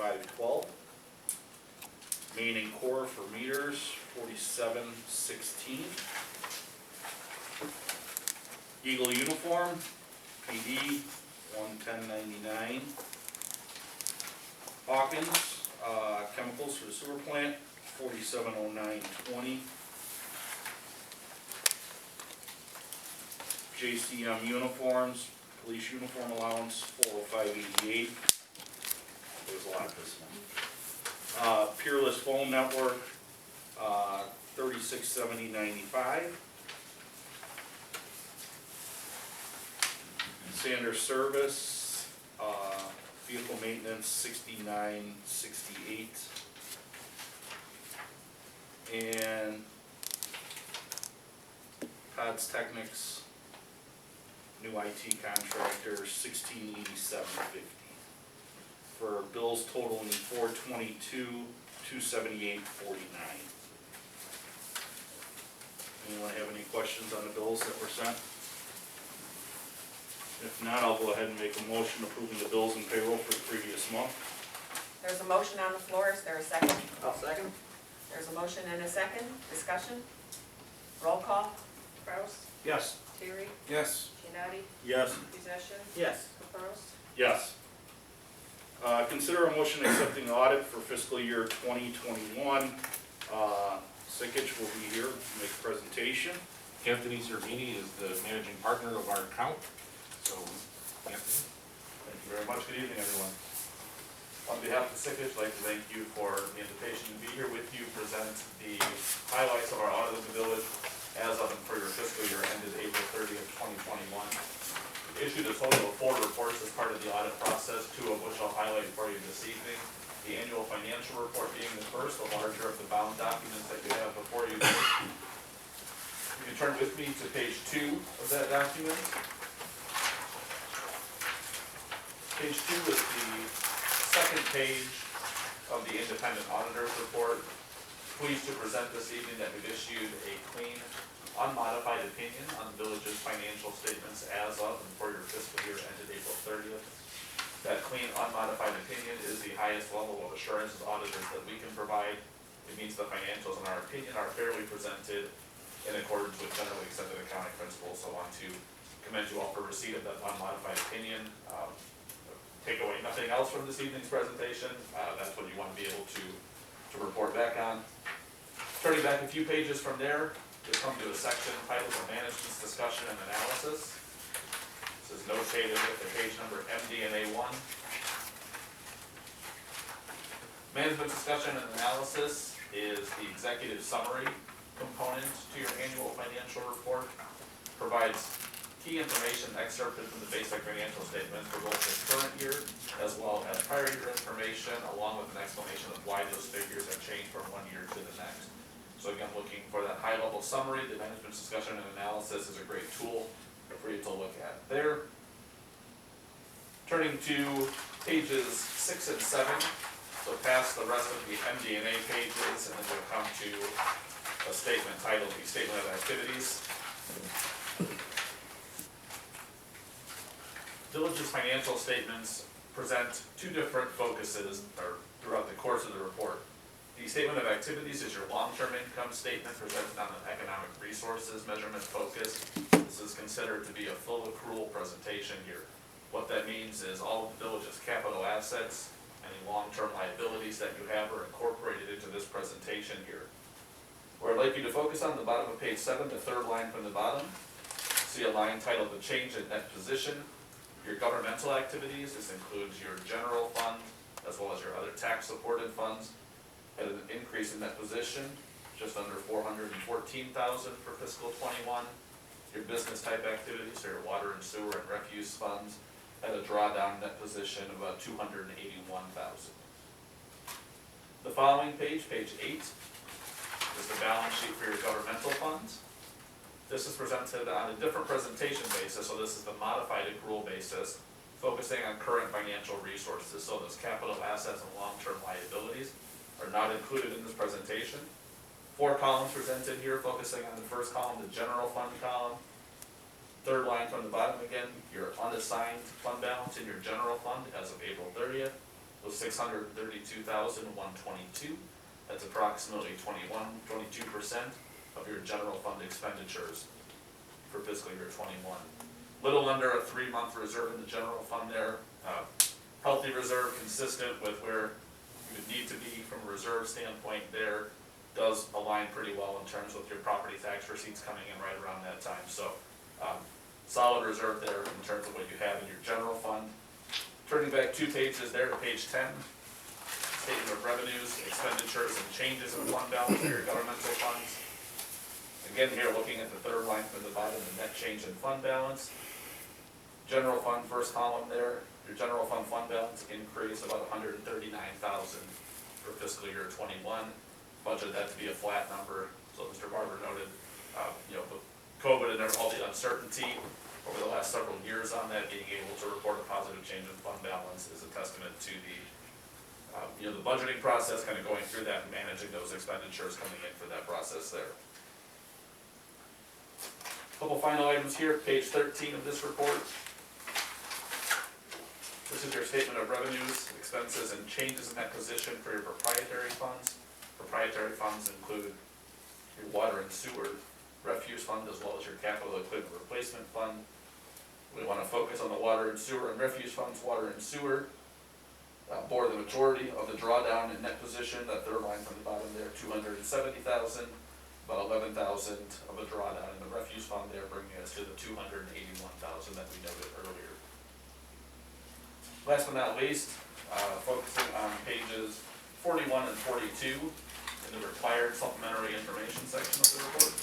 4512. Main and core for meters, 4716. Eagle uniform, PD, 110.99. Hawkins, chemicals for the sewer plant, 4709.20. JCM uniforms, police uniform allowance, 405.88. There's a lot of this one. Peerless phone network, 3670.95. Sanders service, vehicle maintenance, 6968. And Todd's Technics, new IT contractor, 1687.50. For bills totaling 422,278.49. Anyone have any questions on the bills that were sent? If not, I'll go ahead and make a motion approving the bills and payroll for the previous month. There's a motion on the floor, is there a second? I'll second. There's a motion and a second, discussion? Roll call? Kraus, Yes. Terry, Yes. Benatti, Yes. Possession, Yes. Caprows, Yes. Consider a motion accepting audit for fiscal year 2021. Sikich will be here to make a presentation. Anthony Zerbini is the managing partner of our account. So, Anthony. Thank you very much. Good evening, everyone. On behalf of Sikich, I'd like to thank you for the invitation to be here with you, present the highlights of our audit of the village as of and for your fiscal year ended April 30th, 2021. We issued a total of 4 reports as part of the audit process, 2 of which I'll highlight for you this evening. The annual financial report being the first, the larger of the bound documents that you have before you. You can turn with me to page 2 of that document. Page 2 is the second page of the independent auditor's report. Pleased to present this evening that we've issued a clean, unmodified opinion on the village's financial statements as of and for your fiscal year ended April 30th. That clean, unmodified opinion is the highest level of assurance as auditors that we can provide. It means the financials, in our opinion, are fairly presented in accordance with generally accepted accounting principles. So I want to commend you all for receipt of that unmodified opinion. Take away nothing else from this evening's presentation. That's what you want to be able to report back on. Turning back a few pages from there, we come to a section titled the Management's Discussion and Analysis. This is notated with the page number MD&A1. Management's Discussion and Analysis is the executive summary component to your annual financial report. Provides key information excerpted from the basic financial statements for both the current year as well as prior year information, along with an explanation of why those figures have changed from one year to the next. So again, looking for that high-level summary, the Management's Discussion and Analysis is a great tool for you to look at there. Turning to pages 6 and 7, so past the rest of the MD&A pages, and then we'll come to a statement titled the Statement of Activities. Village's financial statements present 2 different focuses throughout the course of the report. The Statement of Activities is your long-term income statement presented on an economic resources measurement focus. This is considered to be a full accrual presentation here. What that means is all of the village's capital assets, any long-term liabilities that you have are incorporated into this presentation here. Where I'd like you to focus on the bottom of page 7, the 3rd line from the bottom. See a line titled the Change in Net Position. Your governmental activities, this includes your general fund as well as your other tax-supported funds, had an increase in net position, just under $414,000 for fiscal 21. Your business type activities, so your water and sewer and refuse funds, had a drawdown net position of about $281,000. The following page, page 8, is the balance sheet for your governmental funds. This is presented on a different presentation basis, so this is the modified accrual basis, focusing on current financial resources. So those capital assets and long-term liabilities are not included in this presentation. 4 columns presented here, focusing on the first column, the general fund column. 3rd line from the bottom again, your unassigned fund balance in your general fund as of April 30th. was $632,122. That's approximately 22% of your general fund expenditures for fiscal year '21. Little under a 3-month reserve in the general fund there. Healthy reserve, consistent with where you would need to be from a reserve standpoint there. Does align pretty well in terms of your property tax receipts coming in right around that time. So solid reserve there in terms of what you have in your general fund. Turning back 2 pages there to page 10, statement of revenues, expenditures, and changes in fund balance for your governmental funds. Again, here looking at the third line from the bottom, the net change in fund balance. General fund, first column there, your general fund balance increased about $139,000 for fiscal year '21. Budgeted that to be a flat number. So Mr. Barber noted, with COVID and all the uncertainty over the last several years on that, being able to report a positive change in fund balance is a testament to the budgeting process, kind of going through that and managing those expenditures coming in for that process there. Couple final items here, page 13 of this report. This is your statement of revenues, expenses, and changes in that position for your proprietary funds. Proprietary funds include your water and sewer refuse fund, as well as your capital equipment replacement fund. We want to focus on the water and sewer and refuse funds. Water and sewer bore the majority of the drawdown in net position. That third line from the bottom there, $270,000, about $11,000 of a drawdown in the refuse fund there, bringing us to the $281,000 that we noted earlier. Last but not least, focusing on pages 41 and 42 in the required supplementary information section of the report.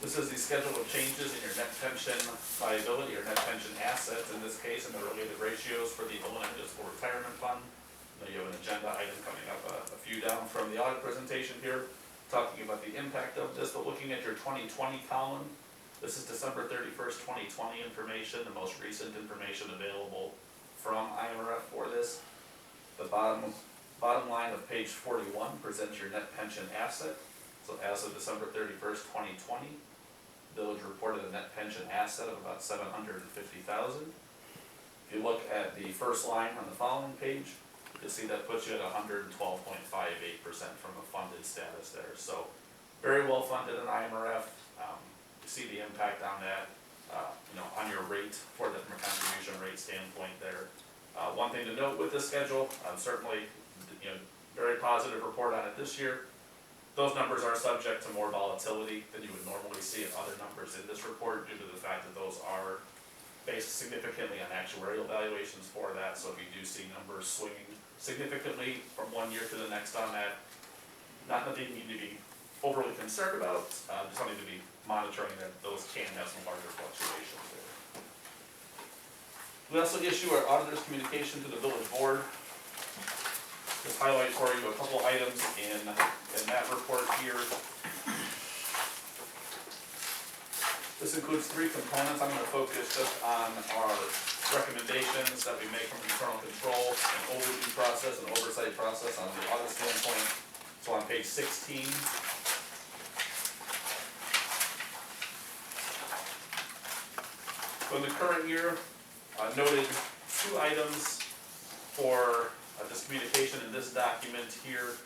This is the schedule of changes in your net pension liability or net pension assets, in this case, and the related ratios for the Illinois Municipal Retirement Fund. You have an agenda item coming up a few down from the audit presentation here, talking about the impact of this, but looking at your 2020 column, this is December 31st, 2020 information, the most recent information available from IMRF for this. The bottom line of page 41 presents your net pension asset. So as of December 31st, 2020, the village reported a net pension asset of about $750,000. If you look at the first line on the following page, you'll see that puts you at 112.58% from a funded status there. So very well funded in IMRF. You see the impact on that, on your rate for that from a contribution rate standpoint there. One thing to note with this schedule, certainly, very positive report on it this year. Those numbers are subject to more volatility than you would normally see in other numbers in this report, due to the fact that those are based significantly on actuarial valuations for that. So if you do see numbers swinging significantly from one year to the next on that, not that they need to be overly concerned about, just something to be monitoring, that those can have some larger fluctuations there. We also issue our auditor's communication to the village board. Just highlight for you a couple items in that report here. This includes 3 components. I'm going to focus just on our recommendations that we make from internal control, an overview process, an oversight process on the audit standpoint. So on page 16, so in the current year, noted 2 items for this communication in this document here.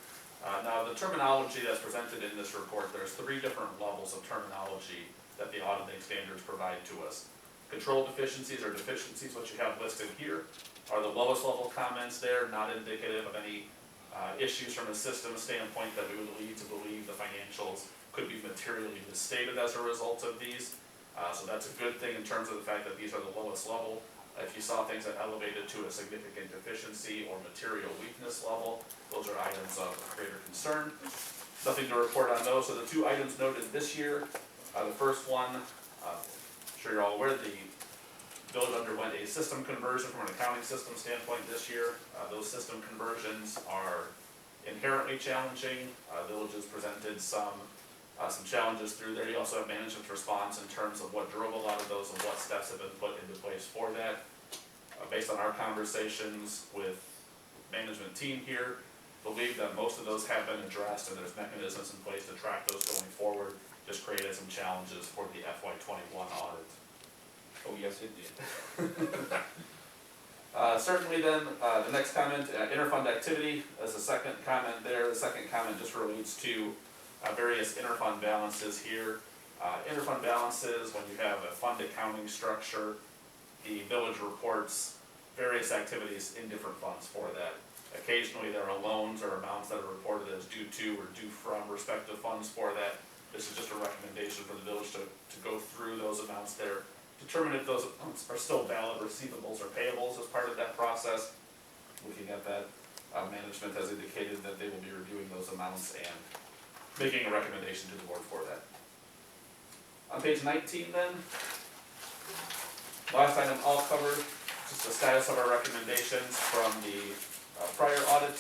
Now the terminology that's presented in this report, there's 3 different levels of terminology that the auditing standards provide to us. Control deficiencies or deficiencies, what you have listed here, are the lowest level comments there, not indicative of any issues from a system standpoint that we would lead to believe the financials could be materially misstated as a result of these. So that's a good thing in terms of the fact that these are the lowest level. If you saw things that elevated to a significant deficiency or material weakness level, those are items of greater concern. Nothing to report on those. So the 2 items noted this year, the first one, I'm sure you're all aware, the village underwent a system conversion from an accounting system standpoint this year. Those system conversions are inherently challenging. Village has presented some challenges through there. You also have management's response in terms of what drove a lot of those and what steps have been put into place for that. Based on our conversations with management team here, believe that most of those have been addressed and there's mechanisms in place to track those going forward. just created some challenges for the FY '21 audit. Oh, yes, it did. Certainly then, the next comment, interfund activity, as a second comment there, the second comment just relates to various interfund balances here. Interfund balances, when you have a fund accounting structure, the village reports various activities in different funds for that. Occasionally there are loans or amounts that are reported as due to or due from respective funds for that. This is just a recommendation for the village to go through those amounts there, determine if those amounts are still valid receivables or payables as part of that process. Looking at that, management has indicated that they will be reviewing those amounts and making a recommendation to the board for that. On page 19 then, last item all covered, just the status of our recommendations from the prior audit.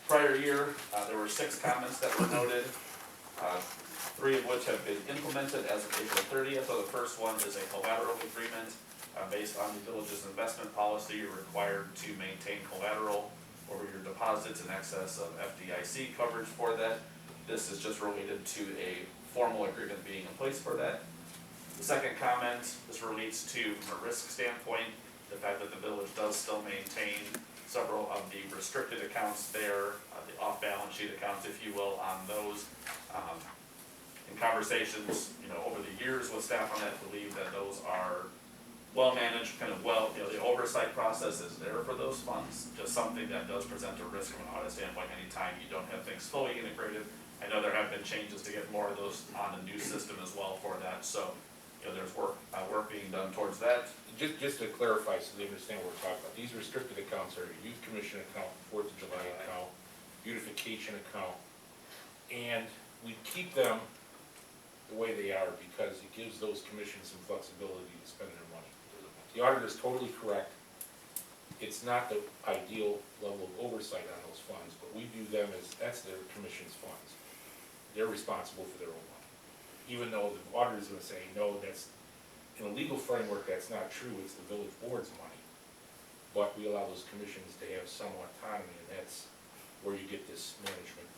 Prior year, there were 6 comments that were noted, 3 of which have been implemented as of April 30th. So the first one is a collateral agreement. Based on the village's investment policy, you're required to maintain collateral over your deposits in excess of FDIC coverage for that. This is just related to a formal agreement being in place for that. The second comment, this relates to, from a risk standpoint, the fact that the village does still maintain several of the restricted accounts there, the off-balance sheet accounts, if you will, on those. In conversations, over the years with staff on that, believe that those are well managed, kind of well, the oversight process is there for those funds. Just something that does present a risk from an audit standpoint anytime you don't have things fully integrated. I know there have been changes to get more of those on the new system as well for that, so there's work being done towards that. Just to clarify, so they understand what we're talking about, these restricted accounts are Youth Commission account, 4th of July account, beautification account, and we keep them the way they are because it gives those commissions some flexibility to spend their money. The auditor is totally correct. It's not the ideal level of oversight on those funds, but we view them as, that's their commission's funds. They're responsible for their own money. Even though the auditor is going to say, no, that's, in a legal framework, that's not true, it's the village board's money. But we allow those commissions to have some autonomy, and that's where you get this management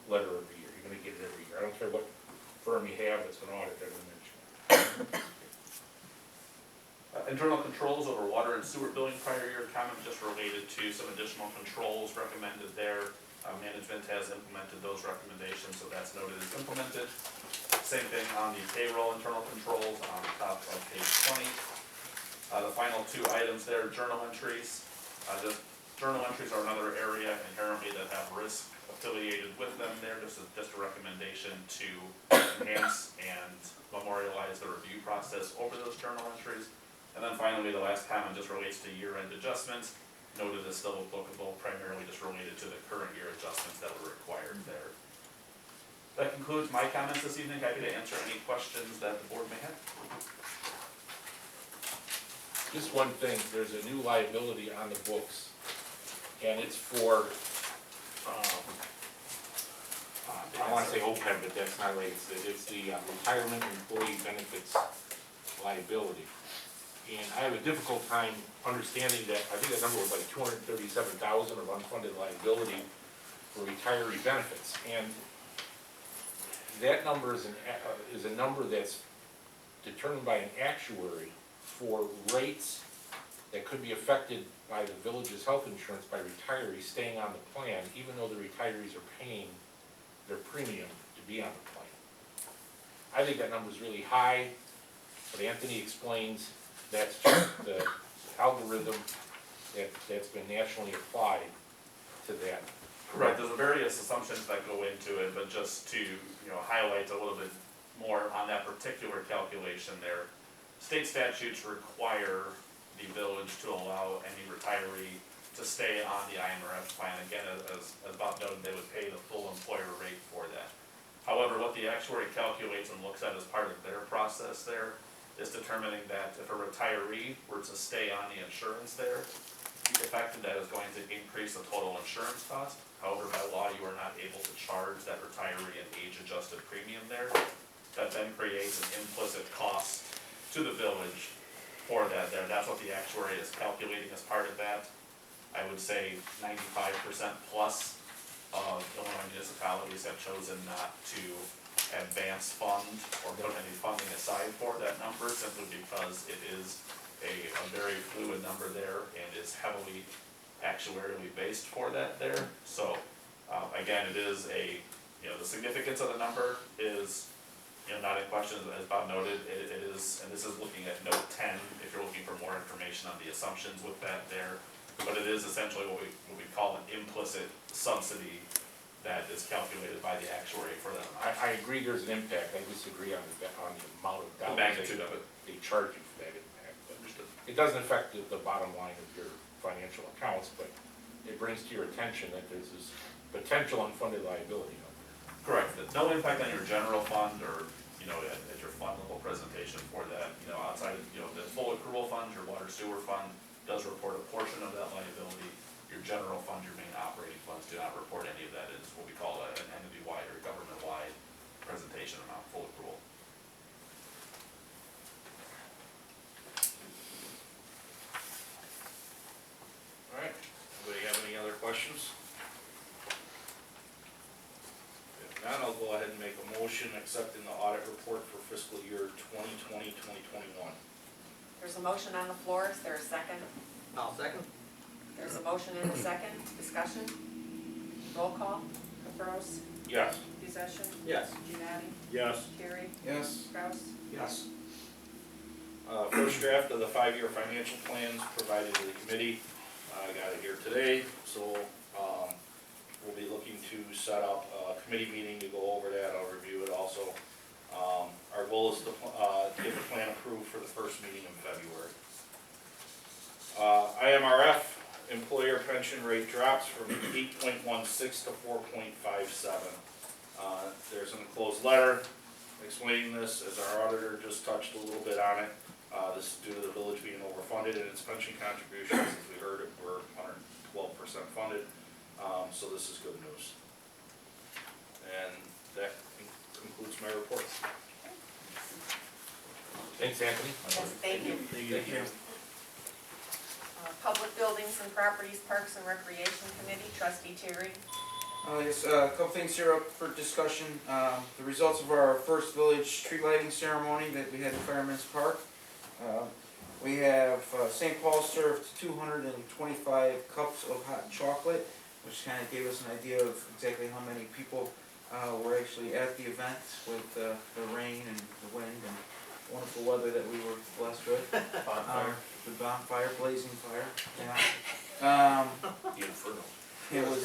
letter every year. You're going to get it every year. I don't care what firm you have that's going to audit, they're going to mention it. Internal controls over water and sewer billing prior year comment just related to some additional controls recommended there. Management has implemented those recommendations, so that's noted as implemented. Same thing on the payroll internal controls on the top of page 20. The final 2 items there, journal entries. The journal entries are another area inherently that have risk affiliated with them there. Just a recommendation to enhance and memorialize the review process over those journal entries. And then finally, the last comment just relates to year-end adjustments. Noted as still applicable, primarily just related to the current year adjustments that were required there. That concludes my comments this evening. Happy to answer any questions that the board may have. Just one thing, there's a new liability on the books, and it's for, I want to say OPEB, but that's not right. It's the retirement employee benefits liability. And I have a difficult time understanding that. I think that number was like $237,000 of unfunded liability for retiree benefits. And that number is a number that's determined by an actuary for rates that could be affected by the village's health insurance by retirees staying on the plan, even though the retirees are paying their premium to be on the plan. I think that number is really high, but Anthony explains that's just the algorithm that's been nationally applied to that. Right, there's various assumptions that go into it, but just to highlight a little bit more on that particular calculation there. State statutes require the village to allow any retiree to stay on the IMRF plan. Again, as Bob noted, they would pay the full employer rate for that. However, what the actuary calculates and looks at as part of their process there is determining that if a retiree were to stay on the insurance there, the effect of that is going to increase the total insurance cost. However, by law, you are not able to charge that retiree an age-adjusted premium there. That then creates an implicit cost to the village for that there. That's what the actuary is calculating as part of that. I would say 95% plus of Illinois municipalities have chosen not to advance fund or put any funding aside for that number, simply because it is a very fluid number there and is heavily actuarially based for that there. So, again, it is the significance of the number is, not in question, as Bob noted, it is, and this is looking at note 10, if you're looking for more information on the assumptions with that there, but it is essentially what we call an implicit subsidy that is calculated by the actuary for that amount. I agree there's an impact, I disagree on the amount of The dollars magnitude of it. they charge you for that impact. But it doesn't affect the bottom line of your financial accounts, but it brings to your attention that there's this potential unfunded liability out there. Correct, no impact on your general fund or, at your fund level presentation for that, outside of, the full accrual fund, your water sewer fund does report a portion of that liability. Your general fund, your main operating funds do not report any of that. It's what we call an entity-wide or government-wide presentation amount, full accrual. All right, anybody have any other questions? If not, I'll go ahead and make a motion accepting the audit report for fiscal year 2020-2021. There's a motion on the floor, is there a second? I'll second. There's a motion and a second, discussion, roll call, Caprows, Yes. Possession, Yes. Gianni, Yes. Carey, Yes. Kraus, Yes. First draft of the 5-year financial plans provided to the committee. I got it here today, so we'll be looking to set up a committee meeting to go over that. I'll review it also. Our goal is to get the plan approved for the first meeting in February. IMRF employer pension rate drops from 8.16 to 4.57. There's an enclosed letter explaining this, as our auditor just touched a little bit on it. This is due to the village being overfunded in its pension contributions. As we heard, we're 112% funded, so this is good news. And that concludes my report. Thanks, Anthony. yes, thank you. Thank you. Public Buildings and Properties, Parks and Recreation Committee, trustee Terry. Yes, a couple things here up for discussion. The results of our first village tree lighting ceremony that we had in Fireman's Park. We have St. Paul served 225 cups of hot chocolate, which kind of gave us an idea of exactly how many people were actually at the event with the rain and the wind and wonderful weather that we were blessed with. Bonfire. The bonfire, blazing fire, yeah. The Inferno. It was,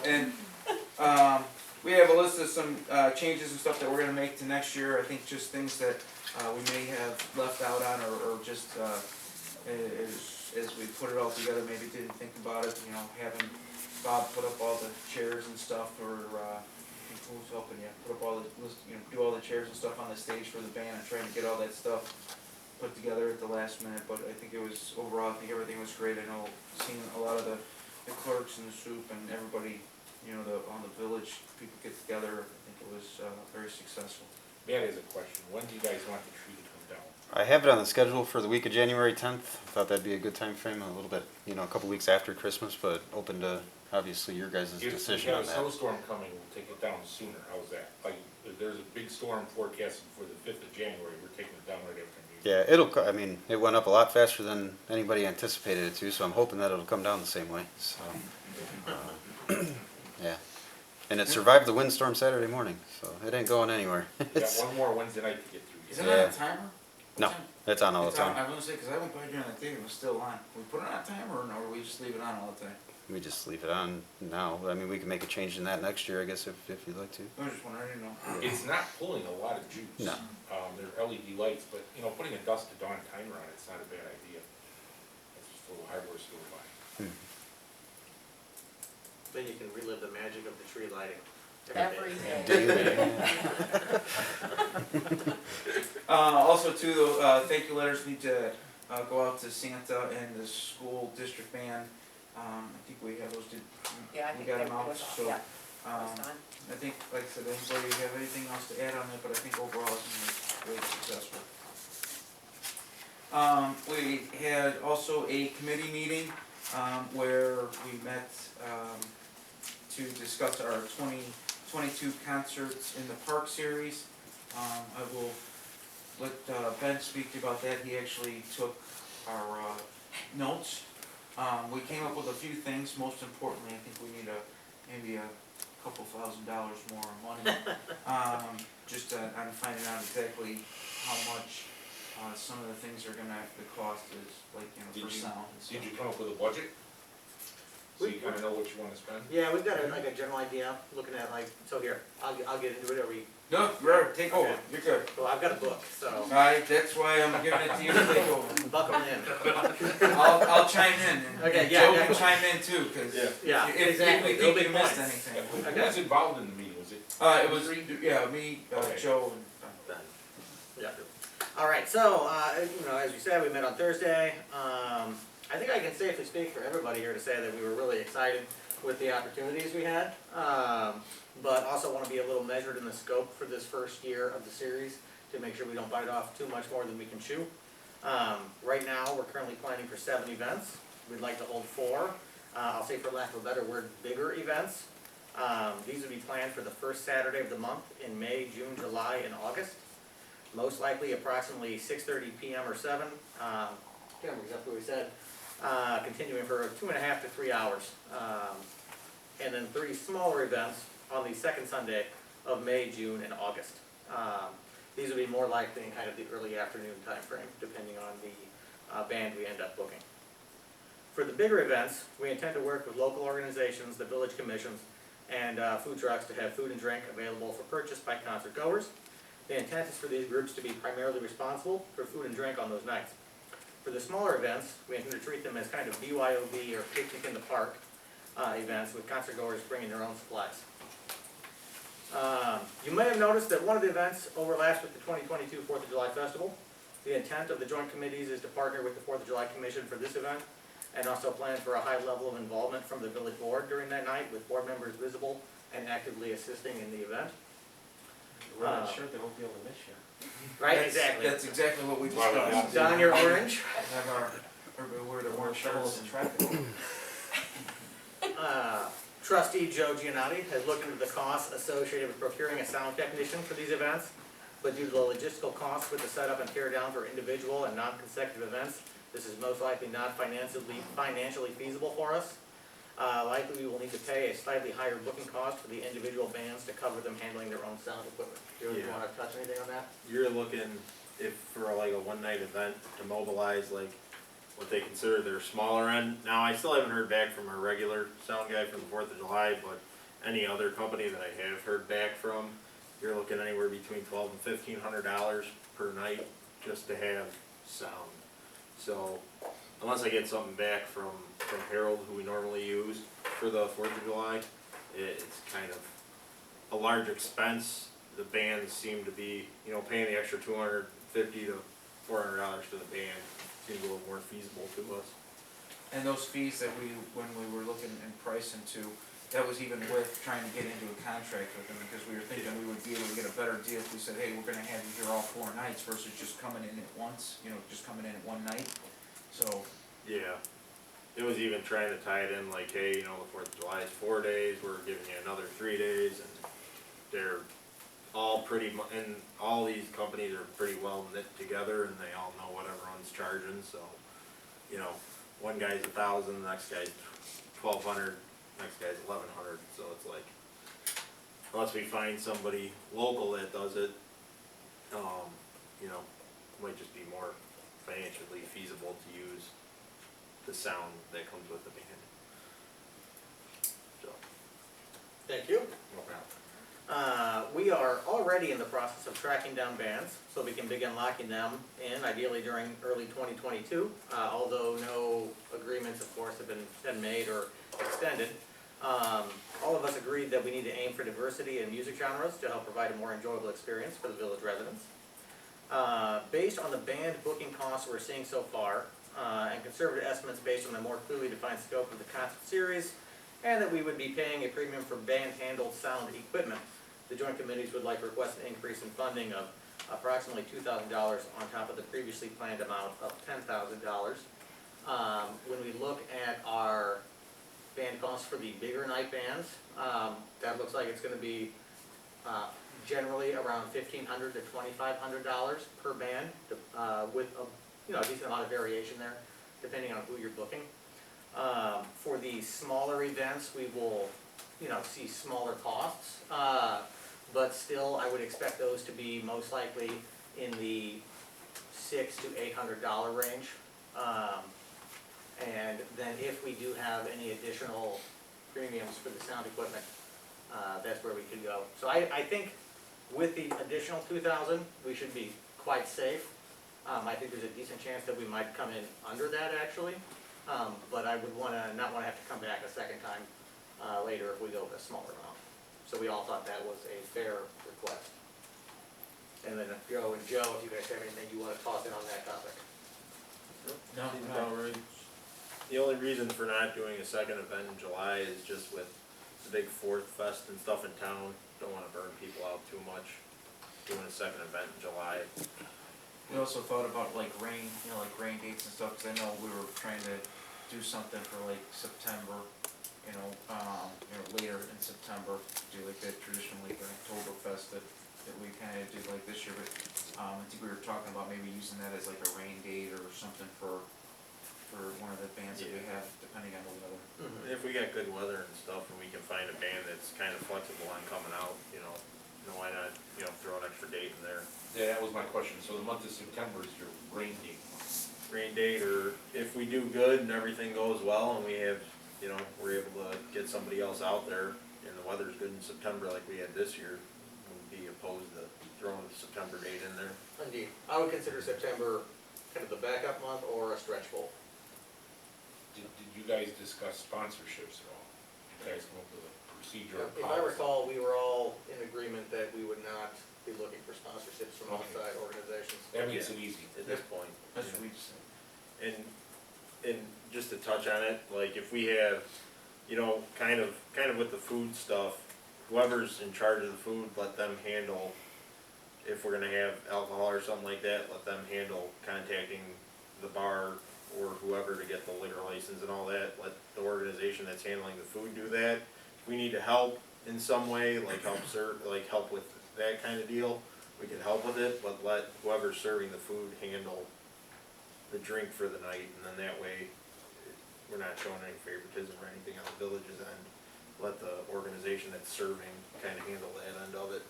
and we have a list of some changes and stuff that we're gonna make to next year. I think just things that we may have left out on or just as we put it all together, maybe didn't think about it, having Bob put up all the chairs and stuff, or I think who's helping you, put up all the list, do all the chairs and stuff on the stage for the band and trying to get all that stuff put together at the last minute, but I think it was, overall, I think everything was great. I know, seeing a lot of the clerks and the soup and everybody, on the village, people get together, I think it was very successful. Matt has a question. When do you guys want the tree to come down? I have it on the schedule for the week of January 10th. Thought that'd be a good time frame, a little bit, a couple weeks after Christmas, but open to, obviously, your guys' decision on If we that. have a snowstorm coming, we'll take it down sooner. How's that? Like, if there's a big storm forecasted for the 5th of January, we're taking it down right after meeting. Yeah, it went up a lot faster than anybody anticipated it to, so I'm hoping that it'll come down the same way, so. Yeah, and it survived the windstorm Saturday morning, so it ain't going anywhere. We got one more Wednesday night to get through. Is it Yeah. on a timer? No, it's on all the It's on, time. I was gonna say, cause I went by during the day, it was still on. We put it on a timer, or no, or we just leave it on all the time? We just leave it on now. I mean, we can make a change in that next year, I guess, if you'd like to. I was just wondering, I didn't know. It's not pulling a lot of juice. No. They're LED lights, but, putting a dusk to dawn timer on it's not a bad idea. It's just a little hard horse to go by. Then you can relive the magic of the tree lighting. Every day. Also too, thank you letters need to go out to Santa and the school district band. I think we have those, Yeah, I we think got that them out, was, so. yeah, that was done. I think, like I said, anybody have anything else to add on that, but I think overall it's been really successful. We had also a committee meeting, where we met, to discuss our 22 concerts in the park series. I will let Ben speak to you about that. He actually took our notes. We came up with a few things. Most importantly, I think we need maybe a couple $1,000s more money. Just on finding out exactly how much some of the things are gonna have to cost is, like, you know, for sound and stuff. Did you come up with a budget? So you kinda know what you wanna spend? Yeah, we've got like a general idea, looking at like, so here, I'll get into it, are we, No, Robert, take over. Okay. You're good. well, I've got a book, so That's why I'm giving it to you to take over. buckle in. I'll chime in, and Okay, and yeah, Joe can definitely. chime in too, because Yeah, if exactly, we there'll think be we missed points. anything. Who was involved in the meeting, was it? It was, yeah, me, Okay. Joe, and Yeah. All right, so, you know, as we said, we met on Thursday. I think I can safely speak for everybody here to say that we were really excited with the opportunities we had. But also want to be a little measured in the scope for this first year of the series to make sure we don't bite off too much more than we can chew. Right now, we're currently planning for 7 events. We'd like to hold 4. I'll say, for lack of a better word, bigger events. These would be planned for the first Saturday of the month in May, June, July, and August. Most likely approximately 6:30 p.m. or 7. Can't remember exactly what we said. Continuing for 2.5 to 3 hours. And then 3 smaller events on the second Sunday of May, June, and August. These would be more likely in kind of the early afternoon time frame, depending on the band we end up booking. For the bigger events, we intend to work with local organizations, the village commissions, and food trucks to have food and drink available for purchase by concert goers. The intent is for these groups to be primarily responsible for food and drink on those nights. For the smaller events, we intend to treat them as kind of BYOB or picnic in the park events, with concert goers bringing their own supplies. You may have noticed that one of the events overlaps with the 2022 4th of July Festival. The intent of the joint committees is to partner with the 4th of July Commission for this event, and also plan for a high level of involvement from the village board during that night, with board members visible and actively assisting in the event. We're not sure they won't be able to miss you. Right, that's, exactly. that's exactly what we Why would discussed. Don your orange. Have everybody wear their orange Shovels shirts. and traffic. Trustee Joe Giannotti has looked into the costs associated with procuring a sound technician for these events, but due to the logistical costs with the setup and tear down for individual and non-consecutive events, this is most likely not financially feasible for us. Likely we will need to pay a slightly higher booking cost for the individual bands to cover them handling their own sound equipment. Do you Yeah. want to touch anything on that? You're looking, if for like a one-night event, to mobilize like what they consider their smaller end. Now, I still haven't heard back from our regular sound guy from the 4th of July, but any other company that I have heard back from, you're looking anywhere between $1,200 and $1,500 per night just to have sound. So, unless I get something back from Harold, who we normally use for the 4th of July, it's kind of a large expense. The bands seem to be, you know, paying the extra $250 to $400 to the band seems a little more feasible to us. And those fees that when we were looking and pricing to, that was even with trying to get into a contract with them, because we were thinking we would be able to get a better deal if we said, hey, we're gonna have you here all 4 nights versus just coming in at once, you know, just coming in at one night. So, Yeah, it was even trying to tie it in like, hey, you know, the 4th of July is 4 days, we're giving you another 3 days, and they're all pretty and all these companies are pretty well knit together, and they all know what everyone's charging, so, you know, one guy's 1,000, the next guy's 1,200, next guy's 1,100, so it's like, unless we find somebody local that does it, you know, it might just be more financially feasible to use the sound that comes with the band. So, Thank you. No problem. We are already in the process of tracking down bands, so we can begin locking them in, ideally during early 2022, although no agreements, of course, have been made or extended. All of us agreed that we need to aim for diversity in music genres to help provide a more enjoyable experience for the village residents. Based on the band booking costs we're seeing so far, and conservative estimates based on the more clearly defined scope of the concert series, and that we would be paying a premium for band-handled sound equipment, the joint committees would like to request an increase in funding of approximately $2,000 on top of the previously planned amount of $10,000. When we look at our band costs for the bigger night bands, that looks like it's going to be generally around $1,500 to $2,500 per band, with a decent amount of variation there, depending on who you're booking. For the smaller events, we will, see smaller costs, but still, I would expect those to be most likely in the $600 to $800 range. And then if we do have any additional premiums for the sound equipment, that's where we could go. So I think with the additional 2,000, we should be quite safe. I think there's a decent chance that we might come in under that actually, but I would not wanna have to come back a second time later if we go with a smaller amount. So we all thought that was a fair request. And then Joe, if you guys have anything you wanna toss in on that topic. No, Seems no. about right. The only reason for not doing a second event in July is just with the big Fourth Fest and stuff in town. Don't wanna burn people out too much doing a second event in July. We also thought about like rain, rain dates and stuff, cause I know we were trying to do something for like September, later in September, do like that traditional like Oktoberfest that we kinda did like this year, but, I think we were talking about maybe using that as like a rain date or something for one of the bands that we have, depending on the weather. If we got good weather and stuff and we can find a band that's kind of flexible on coming out, why not, throw an extra date in there. Yeah, that was my question, so the month of September is your rain date month. Rain date, or if we do good and everything goes well and we have, we're able to get somebody else out there and the weather's good in September like we had this year, wouldn't be opposed to throwing the September date in there. Indeed, I would consider September kind of the backup month or a stretch goal. Did you guys discuss sponsorships at all? Did you guys come up with a procedure or If I policy? recall, we were all in agreement that we would not be looking for sponsorships from Okay. outside organizations. That makes it easy. At this point. That's what we just said. And just to touch on it, like if we have, kind of with the food stuff, whoever's in charge of the food, let them handle, if we're gonna have alcohol or something like that, let them handle contacting the bar or whoever to get the liquor license and all that, let the organization that's handling the food do that. If we need to help in some way, like help with that kind of deal, we can help with it, but let whoever's serving the food handle the drink for the night, and then that way, we're not showing any favoritism or anything on the village's end. Let the organization that's serving kind of handle that end of it.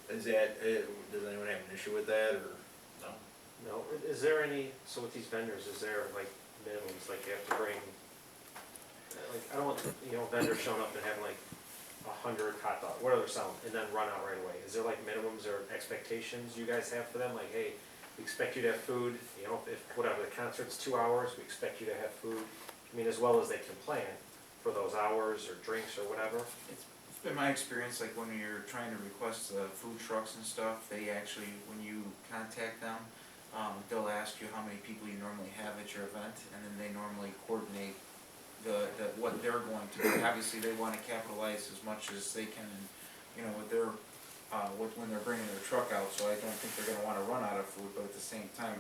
Does anyone have an issue with that, or? No? No, is there any, so with these vendors, is there like minimums, like you have to bring, like, I don't want, vendors showing up and having like 100 hot dogs, whatever they're selling, and then run out right away? Is there like minimums or expectations you guys have for them, like, hey, we expect you to have food, if whatever, the concert's 2 hours, we expect you to have food, I mean, as well as they can plan for those hours or drinks or whatever? It's been my experience, like when you're trying to request food trucks and stuff, they actually, when you contact them, they'll ask you how many people you normally have at your event, and then they normally coordinate what they're going to do. Obviously, they wanna capitalize as much as they can, with their, when they're bringing their truck out, so I don't think they're gonna wanna run out of food, but at the same time,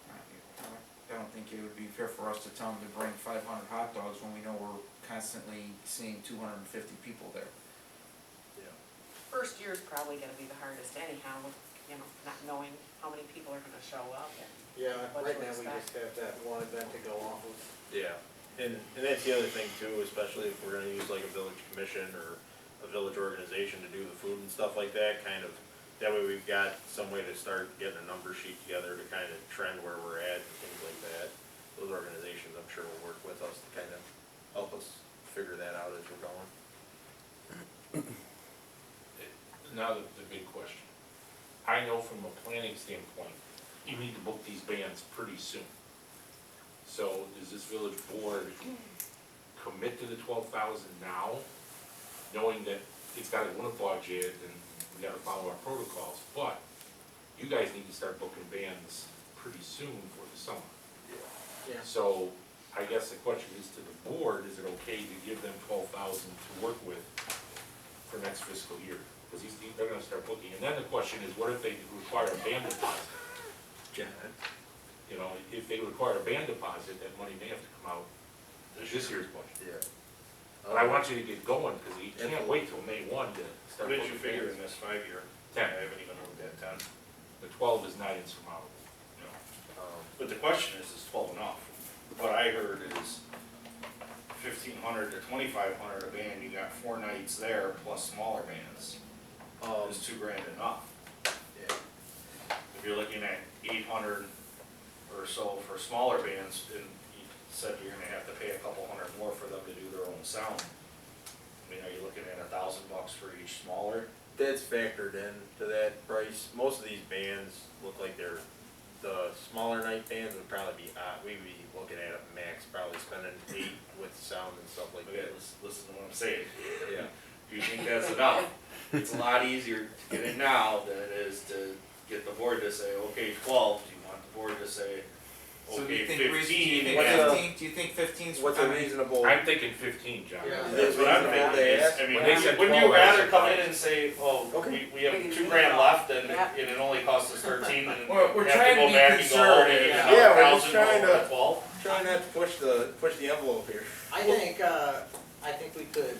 I don't think it would be fair for us to tell them to bring 500 hot dogs when we know we're constantly seeing 250 people there. First year's probably gonna be the hardest anyhow, with, not knowing how many people are gonna show up and. Yeah, What right to now we expect. just have that one event to go off of. Yeah, and that's the other thing too, especially if we're gonna use like a village commission or a village organization to do the food and stuff like that, that way we've got some way to start getting a number sheet together to kind of trend where we're at and things like that. Those organizations, I'm sure, will work with us to kind of help us figure that out as we're going. Now the big question. I know from a planning standpoint, you need to book these bands pretty soon. So does this village board commit to the 12,000 now, knowing that it's gotta go in a budget and we gotta follow our protocols, but you guys need to start booking bands pretty soon for the summer. Yeah. So I guess the question is to the board, is it okay to give them 12,000 to work with for next fiscal year? Because they're gonna start booking, and then the question is, what if they require a band deposit? If they require a band deposit, that money may have to come out of this year's budget. Yeah. But I want you to get going, cause you can't wait till May 1 to What start. did you booking figure bands. in this 5-year? 10. I haven't even looked at 10. The 12 is not insurmountable. But the question is 12 enough? What I heard is 1,500 to 2,500 a band, you got 4 nights there plus smaller bands. Is $2,000 enough? Yeah. If you're looking at 800 or so for smaller bands, and you said you're gonna have to pay a couple hundred more for them to do their own sound. I mean, are you looking at $1,000 for each smaller? That's factored in to that price. Most of these bands look like the smaller night bands would probably be, we'd be looking at a max, probably spending 8 with sound and stuff like Okay, that. listen to what I'm saying. Yeah. Do you think that's enough? It's a lot easier to get it now than it is to get the board to say, okay, 12, do you want the board to say, So do okay, you think, 15? Reese, do you think What's a- 15, do you think 15's? What's a reasonable? I'm thinking 15, John. Yeah. That's what I'm Reasonable thinking, to is, ask? I mean, When they said wouldn't 12, you I was rather come in surprised. and say, oh, Okay. we have We can $2,000 do it. left and Yeah. it only costs us 13 and We're have trying to to go be back and go, conservative. okay, Yeah. Yeah, we're 1,000 just trying over to- 12. Try not to push the envelope here. I think we could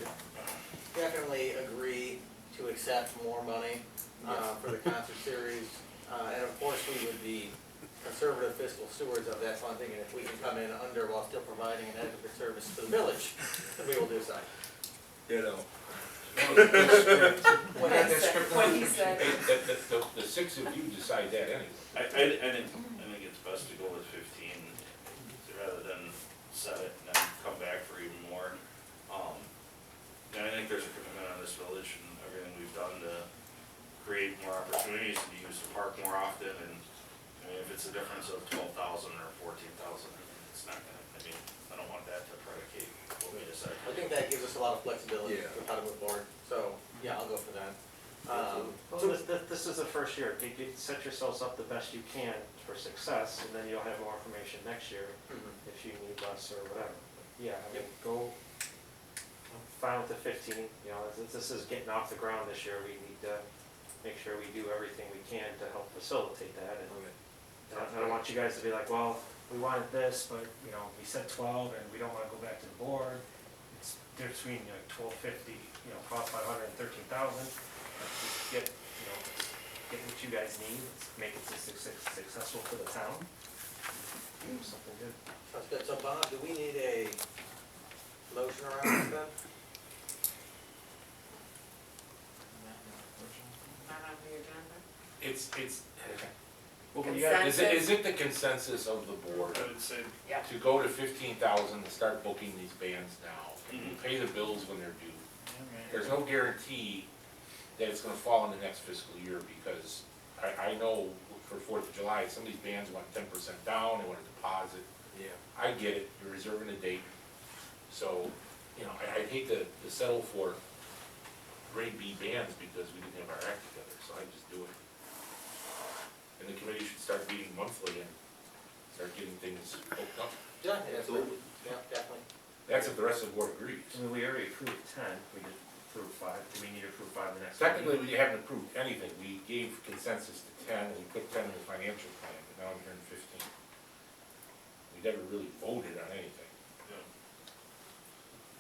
definitely agree to accept more money, for the concert series. And of course, we would be conservative fiscal stewards of that funding, and if we can come in under while still providing an adequate service to the village, then we will do so. You know. What Yeah, he that's said, script what he language. said. The 6 of you decide that anyway. I think it's best to go with 15 rather than set it and then come back for even more. And I think there's a commitment on this village and everything we've done to create more opportunities and to use the park more often. And I mean, if it's a difference of 12,000 or 14,000, it's not gonna, I mean, I don't want that to predicate what we decide. I think that gives us a lot of flexibility Yeah. with how to move forward, so, yeah, I'll go for that. Well, this is the first year, you set yourselves up the best you can for success, and then you'll have more information next year if you need less or whatever. Yeah, I mean, go, I'm fine with the 15, you know, this is getting off the ground this year, we need to make sure we do everything we can to help facilitate that, and I don't want you guys to be like, well, we wanted this, but, you know, we said 12, and we don't wanna go back to the board. It's difference between, like, 1250, you know, cost 500 and 13,000. Let's just get, you know, get what you guys need, let's make it successful for the town. Do something good. Sounds good. So Bob, do we need a motion around this then? Not on the agenda. It's, Well, Consent. you got, is it the consensus of the board I would say, Yeah. to go to 15,000 to start booking these bands now? Mhm. Pay the bills when they're due. There's no guarantee that it's gonna fall in the next fiscal year, because I know for 4th of July, some of these bands want 10% down, they want a deposit. Yeah. I get it, you're reserving a date, so, you know, I'd hate to settle for grade B bands because we didn't have our act together, so I just do it. And the committee should start meeting monthly and start getting things booked up. Yeah, Absolutely. Yeah, definitely. That's if the rest of the board agrees. I mean, we already approved 10, we did approve 5, do we need to approve 5 the next? Technically, meeting? we haven't approved anything, we gave consensus to 10, and we put 10 in the financial plan, but now I'm hearing 15. We never really voted on anything.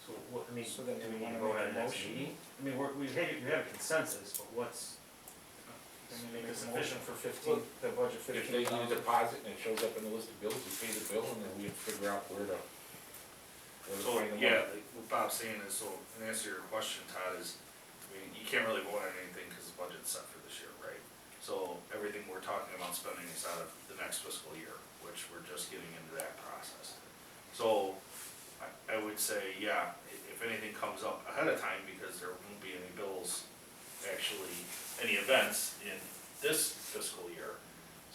So what, I mean, So then do we we need wanna to vote make on a the next motion? meeting? I mean, we have a consensus, but what's, make it sufficient for 15, the budget If they need a 15,000. deposit and it shows up in the list of bills, we pay the bill, and then we figure out where to so, find the money. yeah, like what Bob's saying is, so, in answer to your question, Todd, is, I mean, you can't really vote on anything because the budget's set for this year, right? So, everything we're talking about spending is out of the next fiscal year, which we're just getting into that process. So, I would say, yeah, if anything comes up ahead of time, because there won't be any bills, actually, any events in this fiscal year.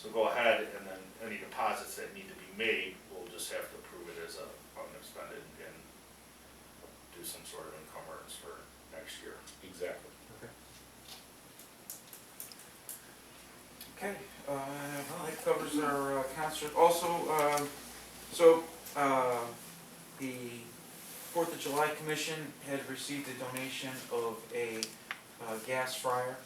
So go ahead, and then any deposits that need to be made, we'll just have to approve it as a unexpended and do some sort of encumbrance for next year. Exactly. Okay, well, that covers our concert. Also, the 4th of July Commission had received a donation of a gas fryer.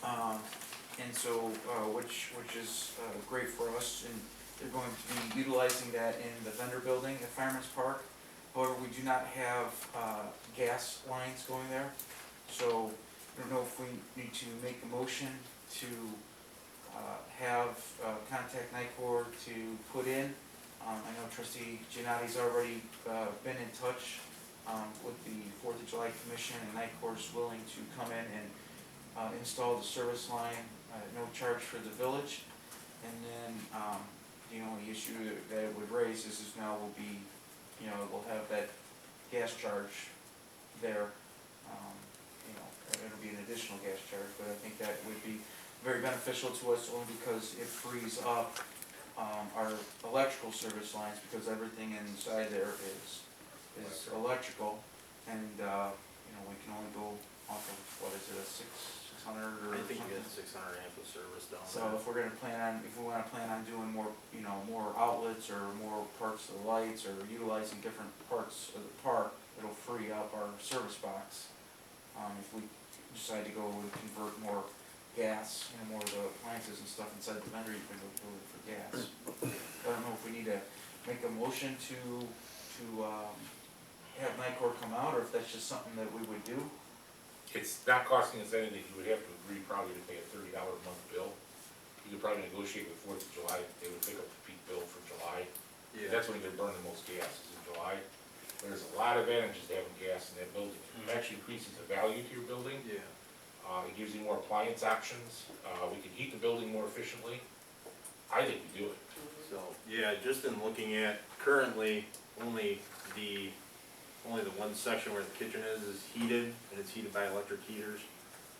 And so, which is great for us, and they're going to be utilizing that in the vendor building at Fireman's Park. However, we do not have, gas lines going there. So I don't know if we need to make a motion to, contact NICOR to put in. I know trustee Gianotti's already, been in touch, with the Fourth of July Commission, and NICOR's willing to come in and, install the service line, no charge for the village. And then, the only issue that it would raise is now will be, we'll have that gas charge there. It'll be an additional gas charge, but I think that would be very beneficial to us only because it frees up, our electrical service lines, because everything inside there is electrical. And, we can only go off of, what is it, a 600 or I think you something? get 600 amp of service down So there. if we wanna plan on doing more, more outlets or more parts of the lights or utilizing different parts of the park, it'll free up our service box. If we decide to go and convert more gas, more of the appliances and stuff inside the vendor, you can go for gas. I don't know if we need to make a motion to have NICOR come out, or if that's just something that we would do. It's not costing us anything, you would have to agree probably to pay a $30 a month bill. You could probably negotiate with Fourth of July, they would pick up the peak bill for July. That's when they're burning the most gas, is in July. There's a lot of advantages to having gas in that building. It actually increases the value to your building. Yeah. It gives you more appliance options. We can heat the building more efficiently. I think we do it. So, yeah, just in looking at currently, only the one section where the kitchen is heated, and it's heated by electric heaters.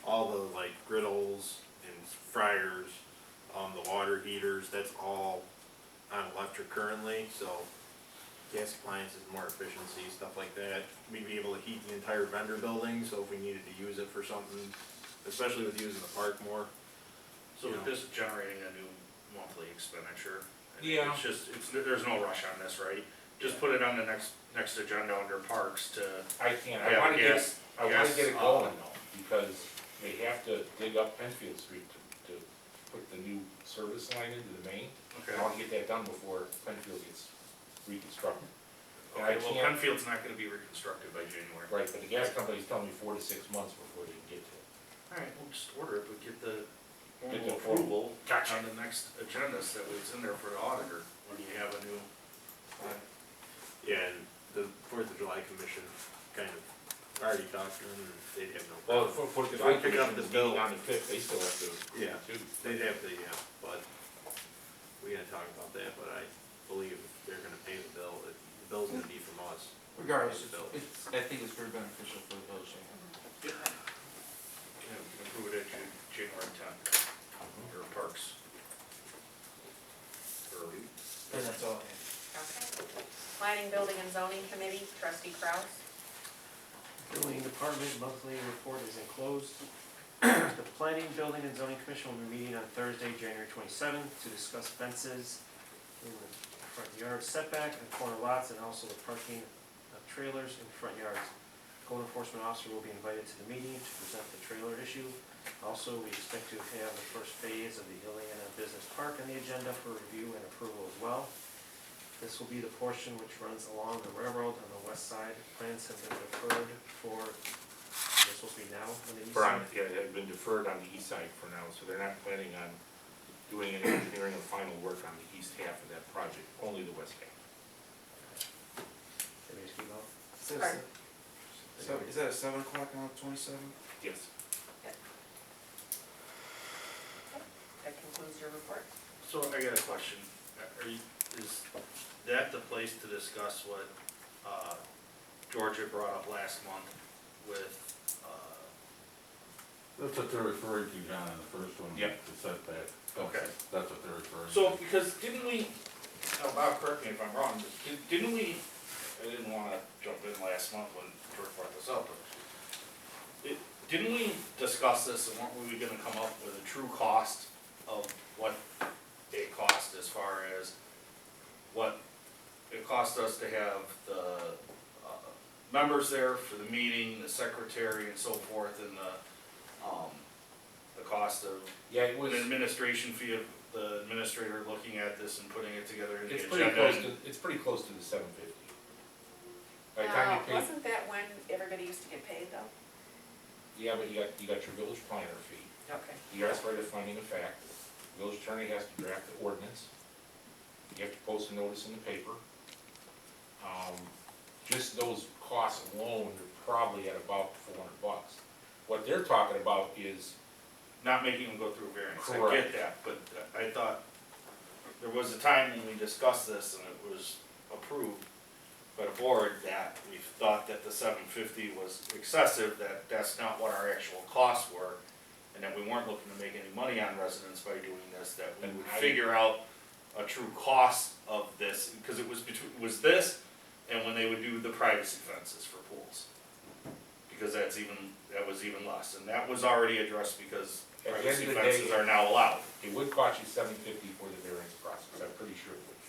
All the like griddles and fryers, the water heaters, that's all on electric currently, so gas appliances, more efficiency, stuff like that. We'd be able to heat the entire vendor building, so if we needed to use it for something, especially with using the park more. So this is generating a new monthly expenditure. And Yeah. It's just, there's no rush on this, right? Just put it on the next agenda under parks to, I can't, Yeah, I wanna get gas- it going though, because they have to dig up Penfield Street to put the new service line into the main. okay. I wanna get that done before Penfield gets reconstructed. And I Okay, well, can't, Penfield's not gonna be reconstructed by January. right, but the gas company's telling me 4 to 6 months before they can get to it. Alright, we'll just order it, but get the Get formal the formal- approval Gotcha. on the next agenda, so that way it's in there for the auditor, when you have a new. Yeah, and the Fourth of July Commission kind of already talked to them, and they'd have no Well, problem. for the If we pick up Commission the is bill- meeting on the 5th, they still have to. Yeah. too. They'd have to, yeah, but we gotta talk about that, but I believe if they're gonna pay the bill, the bill's gonna be from us. Regardless, I think it's very beneficial for the village. Yeah, approve it at January 10th, or parks. Early. And that's all I have. Okay. Planning, Building and Zoning Committee, trustee Kraus. Building Department monthly report is enclosed. The Planning, Building and Zoning Commission will be meeting on Thursday, January 27th, to discuss fences in the front yard setback and corner lots, and also the parking of trailers in front yards. Code enforcement officer will be invited to the meeting to present the trailer issue. Also, we expect to have the first phase of the Ileana Business Park on the agenda for review and approval as well. This will be the portion which runs along the railroad on the west side. Plans have been deferred for, they're supposed to be now on the east side. Yeah, they've been deferred on the east side for now, so they're not planning on doing any engineering or final work on the east half of that project, only the west half. Maybe just keep up. Pardon? So, is that at 7 o'clock on the 27th? Yes. That concludes your report. So I got a question. Is that the place to discuss what, Georgia brought up last month with, That's what they're referring to, John, in the first one. Yep. The setback. Okay. That's what they're referring to. So, because didn't we, Bob, correct me if I'm wrong, but didn't we, I didn't wanna jump in last month when George brought this up, but didn't we discuss this, and weren't we gonna come up with a true cost of what it cost as far as what it cost us to have the, members there for the meeting, the secretary and so forth, and the cost of Yeah, it was, an administration fee of the administrator looking at this and putting it together in the it's agenda. pretty close to the 750. By the time you pay, Wasn't that when everybody used to get paid though? yeah, but you got your village planner fee. Okay. You ask for the finding of fact, the village attorney has to draft the ordinance, you have to post a notice in the paper. Just those costs alone are probably at about $400. What they're talking about is, Not making them go through a variance, I Correct. get that, but I thought, there was a time when we discussed this and it was approved by the board that we thought that the $750 was excessive, that that's not what our actual costs were, and that we weren't looking to make any money on residents by doing this, that we And would I- figure out a true cost of this, because it was this, and when they would do the privacy fences for pools. Because that was even less, and that was already addressed because At the end privacy of the fences day- are now allowed. it would cost you $750 for the variance process, I'm pretty sure it would.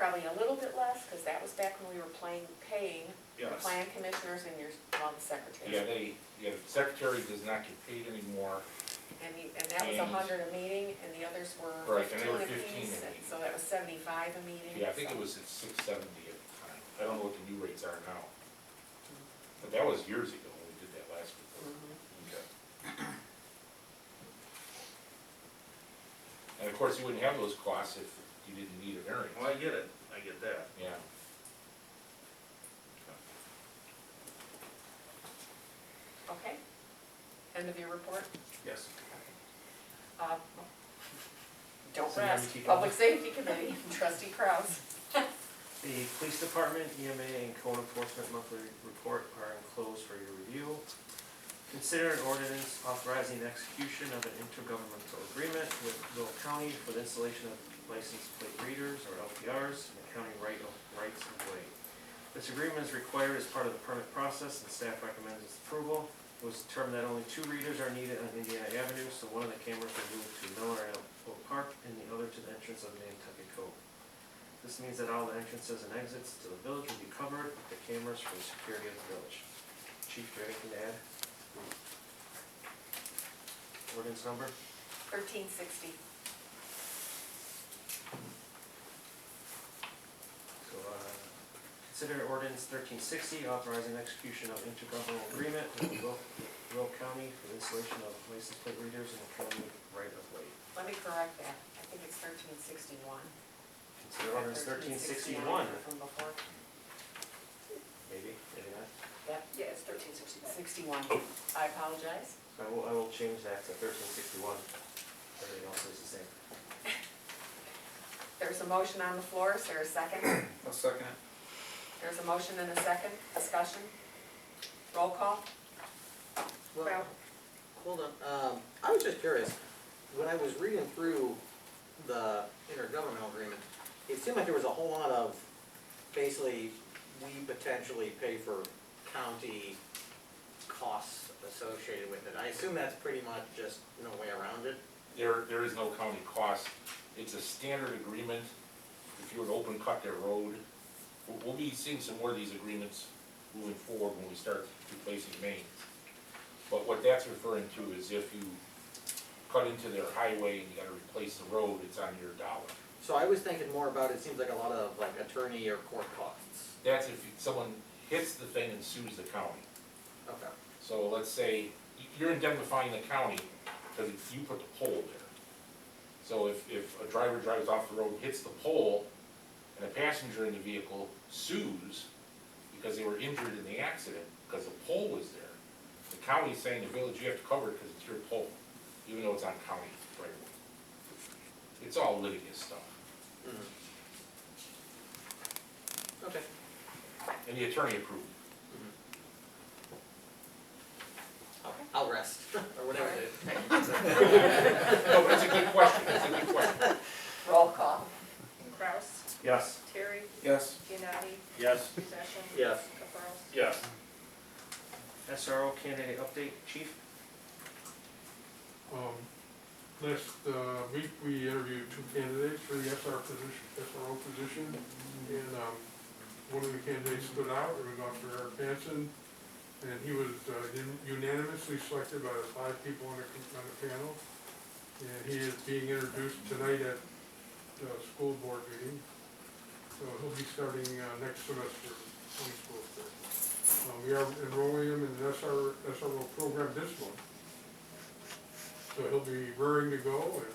Probably a little bit less, because that was back when we were paying the Yes. plan commissioners and the secretaries. Yeah, the secretary does not get paid anymore. And that was And- 100 a meeting, and the others were Right, and they 15 were a 15 piece, a and meeting. so that was 75 a meeting. Yeah, I think so- it was at $670 at the time. I don't know what the new rates are now. But that was years ago when we did that last report. Mhm. Okay. And of course, you wouldn't have those costs if you didn't need a variance. Well, I get it, I get that. Yeah. Okay. End of your report? Yes. Uh, Don't So rest. keep Public going. Safety Committee, trustee Kraus. The police department, EMA, and code enforcement monthly report are enclosed for your review. Consider an ordinance authorizing execution of an intergovernmental agreement with Will County for the installation of license plate readers, or LPRs, in the county rights of way. This agreement is required as part of the permit process, and staff recommends its approval. It was determined that only 2 readers are needed on Indiana Avenue, so one of the cameras will move to Miller and Oak Park, and the other to the entrance of Nantucket Cove. This means that all the entrances and exits to the village will be covered with the cameras for the security of the village. Chief, do you have anything to add? Ordinance number? 1360. So, consider ordinance 1360, authorizing execution of intergovernmental agreement with Will County for the installation of license plate readers in the county right of way. Let me correct that. I think it's 1361. Consider ordinance 1361, From before. maybe not. Yep. Yeah, it's 1361. I apologize. I will change that to 1361. Everything else is the same. There's a motion on the floor. Is there a second? I'll second it. There's a motion and a second. Discussion. Roll call. Well, hold on, I was just curious, when I was reading through the intergovernmental agreement, it seemed like there was a whole lot of, basically, we potentially pay for county costs associated with it. I assume that's pretty much just no way around it. There is no county cost. It's a standard agreement. If you were to open cut their road, we'll be seeing some more of these agreements moving forward when we start replacing mains. But what that's referring to is if you cut into their highway and you gotta replace the road, it's on your dollar. So I was thinking more about, it seems like a lot of like attorney or court costs. That's if someone hits the thing and sues the county. Okay. So let's say you're indemnifying the county because you put the pole there. So if a driver drives off the road and hits the pole and a passenger in the vehicle sues because they were injured in the accident because the pole was there, the county's saying the village, you have to cover it because it's your pole, even though it's on county right away. It's all litigious stuff. Okay. And the attorney approved. I'll rest, or whatever it is. No, but it's a good question, it's a good question. Roll call. Kraus, Yes. Terry, Yes. Gennady, Yes. Possession. Yes. Caprows. Yes. SRO candidate update, chief? Last week, we interviewed 2 candidates for the SRO position, and one of the candidates stood out, it was Officer Eric Hansen, and he was unanimously selected by the 5 people on the panel, and he is being introduced tonight at the school board meeting, so he'll be starting next semester. police school there. We are enrolling him in the SRO program this month. So he'll be raring to go, and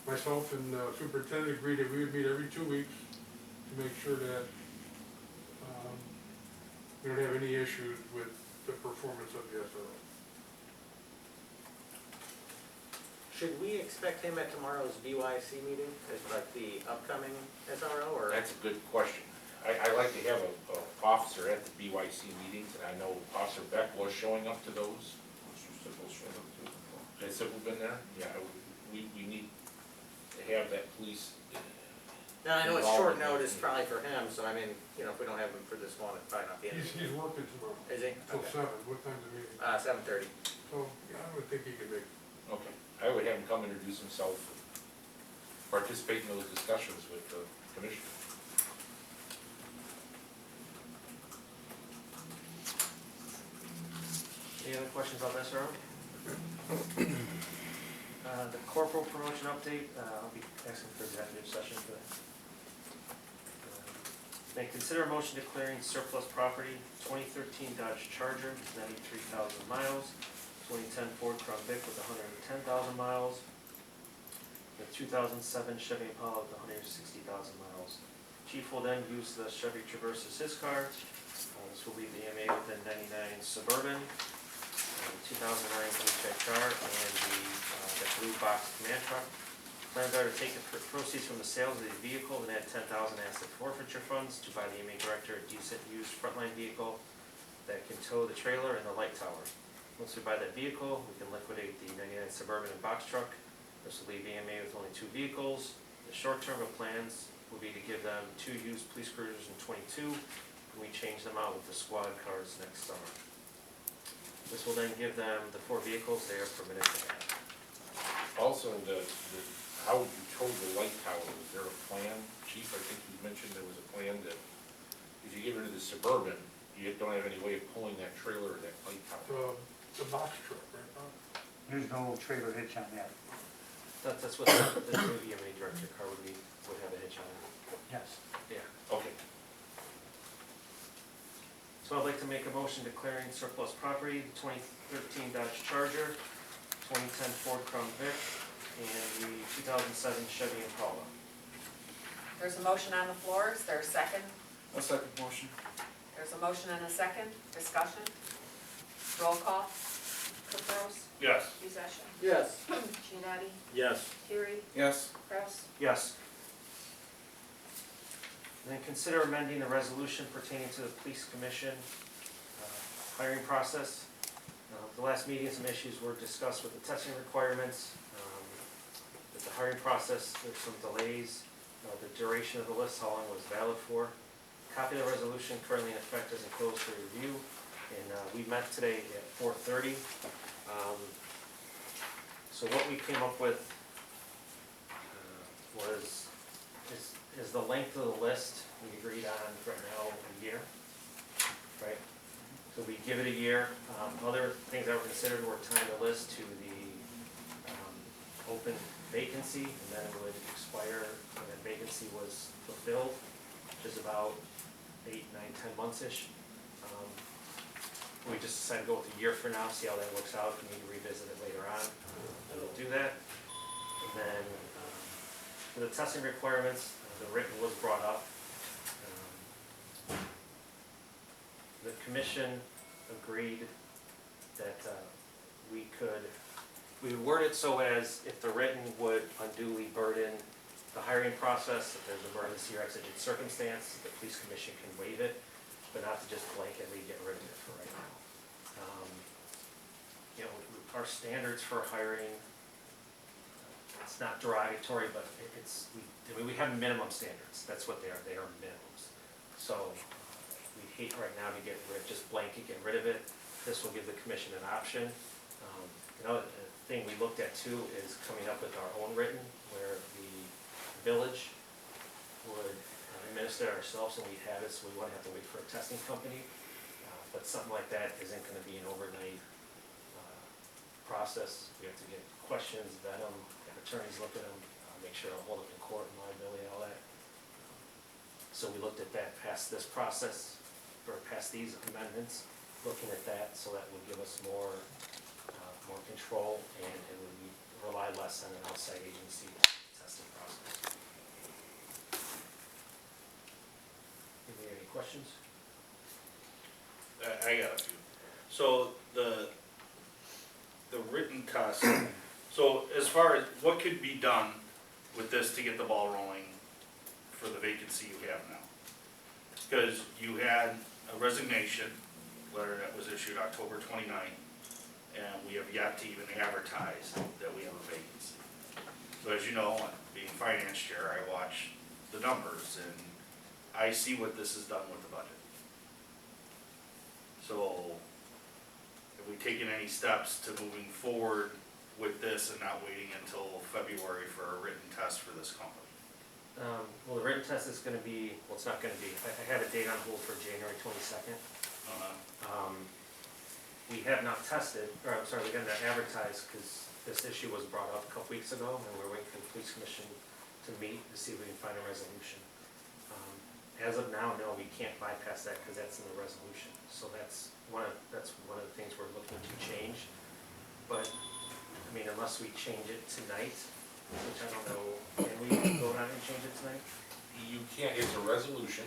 myself and superintendent agreed that we would meet every 2 weeks to make sure that we don't have any issues with the performance of the SRO. Should we expect him at tomorrow's BYC meeting as like the upcoming SRO, or? That's a good question. I like to have a officer at the BYC meetings, and I know Officer Beck was showing up to those. Has Sybil been there? Yeah, we need to have that police. Now, I know it's short notice probably for him, so I mean, you know, if we don't have him for this one, it's probably not the end. He's working tomorrow Is he? till Okay. 7. What time's the meeting? 7:30. So, yeah, I would think he could make it. Okay, I would have him come introduce himself, participate in those discussions with the commissioner. Any other questions on this, Earl? The corporal promotion update, I'll be asking for executive session for that. May consider a motion declaring surplus property, 2013 Dodge Charger, 93,000 miles, 2010 Ford Crown Vic with 110,000 miles, the 2007 Chevy Impala with 160,000 miles. Chief will then use the Chevy Traverse as his car. This will leave the EMA with the 99 Suburban, 2009 HHR, and the blue box command truck. Plans are to take the proceeds from the sales of the vehicle and add 10,000 asset forfeiture funds to buy the EMA director a decent used frontline vehicle that can tow the trailer and the light tower. Once we buy that vehicle, we can liquidate the 99 Suburban and box truck. This will leave EMA with only 2 vehicles. The short term of plans will be to give them 2 used police cruisers in 22, and we change them out with the squad cars next summer. This will then give them the 4 vehicles they are permitted to have. Also, how would you tow the light tower? Was there a plan? Chief, I think you mentioned there was a plan that if you get rid of the Suburban, you don't have any way of pulling that trailer or that light tower. The box truck, right, Bob? There's no trailer hitch on that. That's what the new EMA director car would have a hitch on it. Yes. Yeah. Okay, So I'd like to make a motion declaring surplus property, 2013 Dodge Charger, 2010 Ford Crown Vic, and the 2007 Chevy Impala. There's a motion on the floor, is there a second? A second motion. There's a motion and a second, discussion? Roll call? Caprows? Yes. Possession? Yes. Giannotti? Yes. Curie? Yes. Kraus? Yes. And then consider amending the resolution pertaining to the police commission hiring process. The last meeting, some issues were discussed with the testing requirements. With the hiring process, there's some delays. The duration of the list, how long it was valid for. Copy of the resolution currently in effect is enclosed for review. And we met today at 4:30. So what we came up with is the length of the list. We agreed on right now a year, right? So we give it a year. Other things that were considered were tying the list to the open vacancy, and then it would expire when that vacancy was fulfilled, which is about 8, 9, 10 months-ish. We just decided to go with a year for now, see how that works out. If we need to revisit it later on, and we'll do that. And then for the testing requirements, the written was brought up. The commission agreed that we would word it so as if the written would unduly burden the hiring process, if there's emergency or exigent circumstance, the police commission can waive it, but not to just blanketly get rid of it for right now. You know, our standards for hiring, it's not derogatory, but we have minimum standards. That's what they are minimums. So we hate right now to just blanket get rid of it. This will give the commission an option. Another thing we looked at too is coming up with our own written, where the village would administer it ourselves, and we'd have it, so we wouldn't have to wait for a testing company. But something like that isn't going to be an overnight process. We have to get questions, vet them, have attorneys look at them, make sure they'll hold up in court and liability, all that. So we looked at that, past this process, or past these amendments, looking at that, so that would give us more control, and it would rely less on an outside agency testing process. Any questions? I got a few. So the written test, so as far as what could be done with this to get the ball rolling for the vacancy you have now? Because you had a resignation letter that was issued October 29th, and we have yet to even advertise that we have a vacancy. So as you know, being finance chair, I watch the numbers and I see what this has done with the budget. So have we taken any steps to moving forward with this and not waiting until February for a written test for this company? Well, the written test is gonna be, well, it's not gonna be, I have a date on hold for January 22nd. We have not tested, or I'm sorry, we have not advertised, because this issue was brought up a couple weeks ago, and we're waiting for the police commission to meet to see if we can find a resolution. As of now, no, we can't bypass that, because that's in the resolution. So that's one of the things we're looking to change. But, I mean, unless we change it tonight, which I don't know, can we vote on it and change it tonight? You can't, it's a resolution.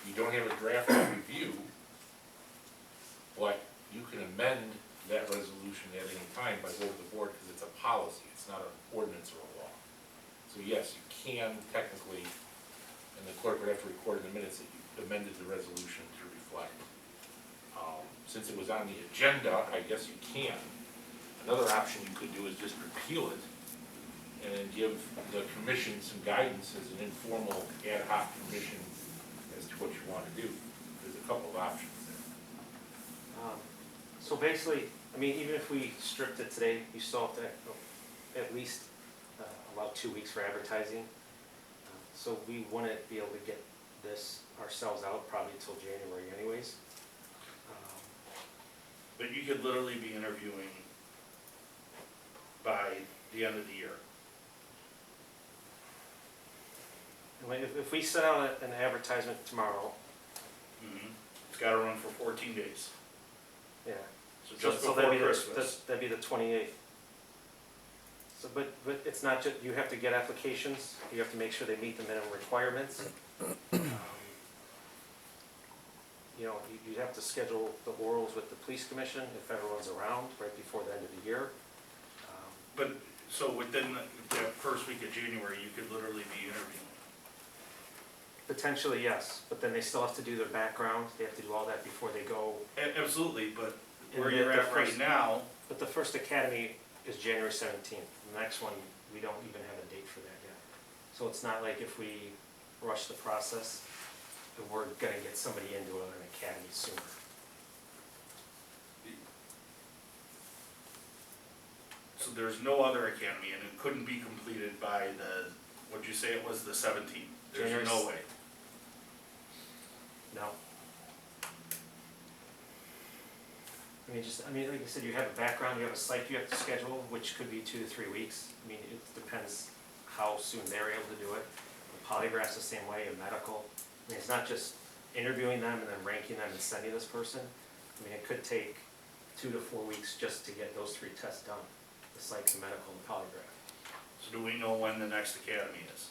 You don't have a draft to review, but you can amend that resolution at any time by vote of the board, because it's a policy, it's not an ordinance or a law. So yes, you can technically, and the clerk would have to record in the minutes that you amended the resolution to reflect. Since it was on the agenda, I guess you can. Another option you could do is just repeal it and then give the commission some guidance as an informal ad hoc commission as to what you want to do. There's a couple of options there. So basically, I mean, even if we stripped it today, you still have to at least allow 2 weeks for advertising. So we wouldn't be able to get this ourselves out probably until January anyways. But you could literally be interviewing by the end of the year. I mean, if we set out an advertisement tomorrow, It's gotta run for 14 days. yeah. So just So before that'd be Christmas. that'd be the 28th. So, but it's not just, you have to get applications, you have to make sure they meet the minimum requirements. You know, you'd have to schedule the orals with the police commission if everyone's around right before the end of the year. But, so within the first week of January, you could literally be interviewing. Potentially, yes, but then they still have to do their background, they have to do all that before they go. Absolutely, but where And you're the at right first- now, But the first academy is January 17th, the next one, we don't even have a date for that yet. So it's not like if we rush the process, that we're gonna get somebody into an academy sooner. so there's no other academy, and it couldn't be completed by the, what'd you say it was, the 17th? January There's no way. No. I mean, like I said, you have a background, you have a site you have to schedule, which could be 2 to 3 weeks. I mean, it depends how soon they're able to do it. The polygraph's the same way, a medical. I mean, it's not just interviewing them and then ranking them and sending this person. I mean, it could take 2 to 4 weeks just to get those 3 tests done, the psych, the medical, and the polygraph. So do we know when the next academy is?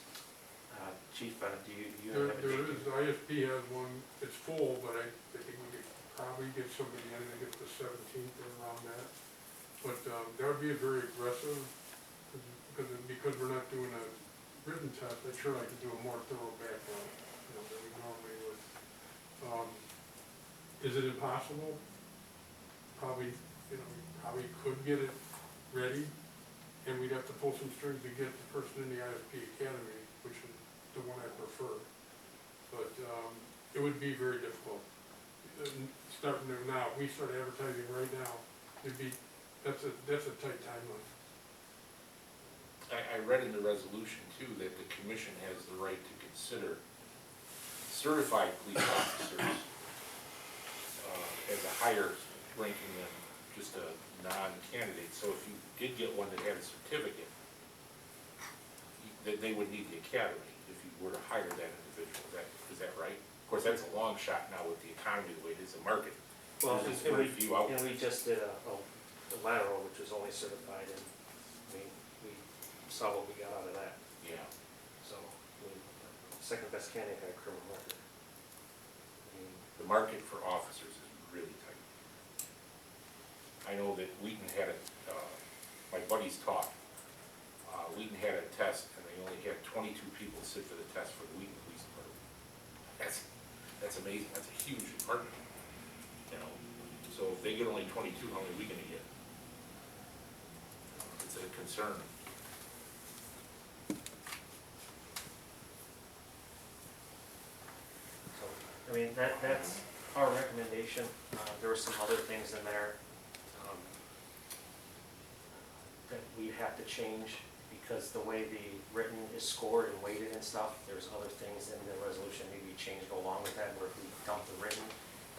Chief Bennett, do you There have a date? is, ISP has one, it's full, but I think we could probably get somebody in, I think it's the 17th or around that. But that would be a very aggressive, because we're not doing a written test, I'm sure I could do a more thorough background, than we normally would. Is it impossible? Probably, we probably could get it ready, and we'd have to pull some strings to get the person in the ISP academy, which is the one I prefer. But it would be very difficult. Starting there now, if we start advertising right now, that's a tight timeline. I read in the resolution too that the commission has the right to consider certified police officers as a higher ranking than just a non-candidate. So if you did get one that had a certificate, that they would need the academy. If you were to hire that individual, is that right? Of course, that's a long shot now with the economy the way it is, the market. Well, There's and very few out and there. we just did a lateral, which was only certified, and we saw what we got out of that. Yeah, So, second best candidate had a criminal record. the market for officers is really tight. I know that Wheaton had my buddies taught, Wheaton had a test, and they only had 22 people sit for the test for the Wheaton Police Department. That's amazing, that's a huge department, you know, so if they get only 22, how many are we gonna get? It's a concern. So, I mean, that's our recommendation. There were some other things in there that we have to change because the way the written is scored and weighted and stuff, there's other things in the resolution maybe changed along with that, where if we dump the written,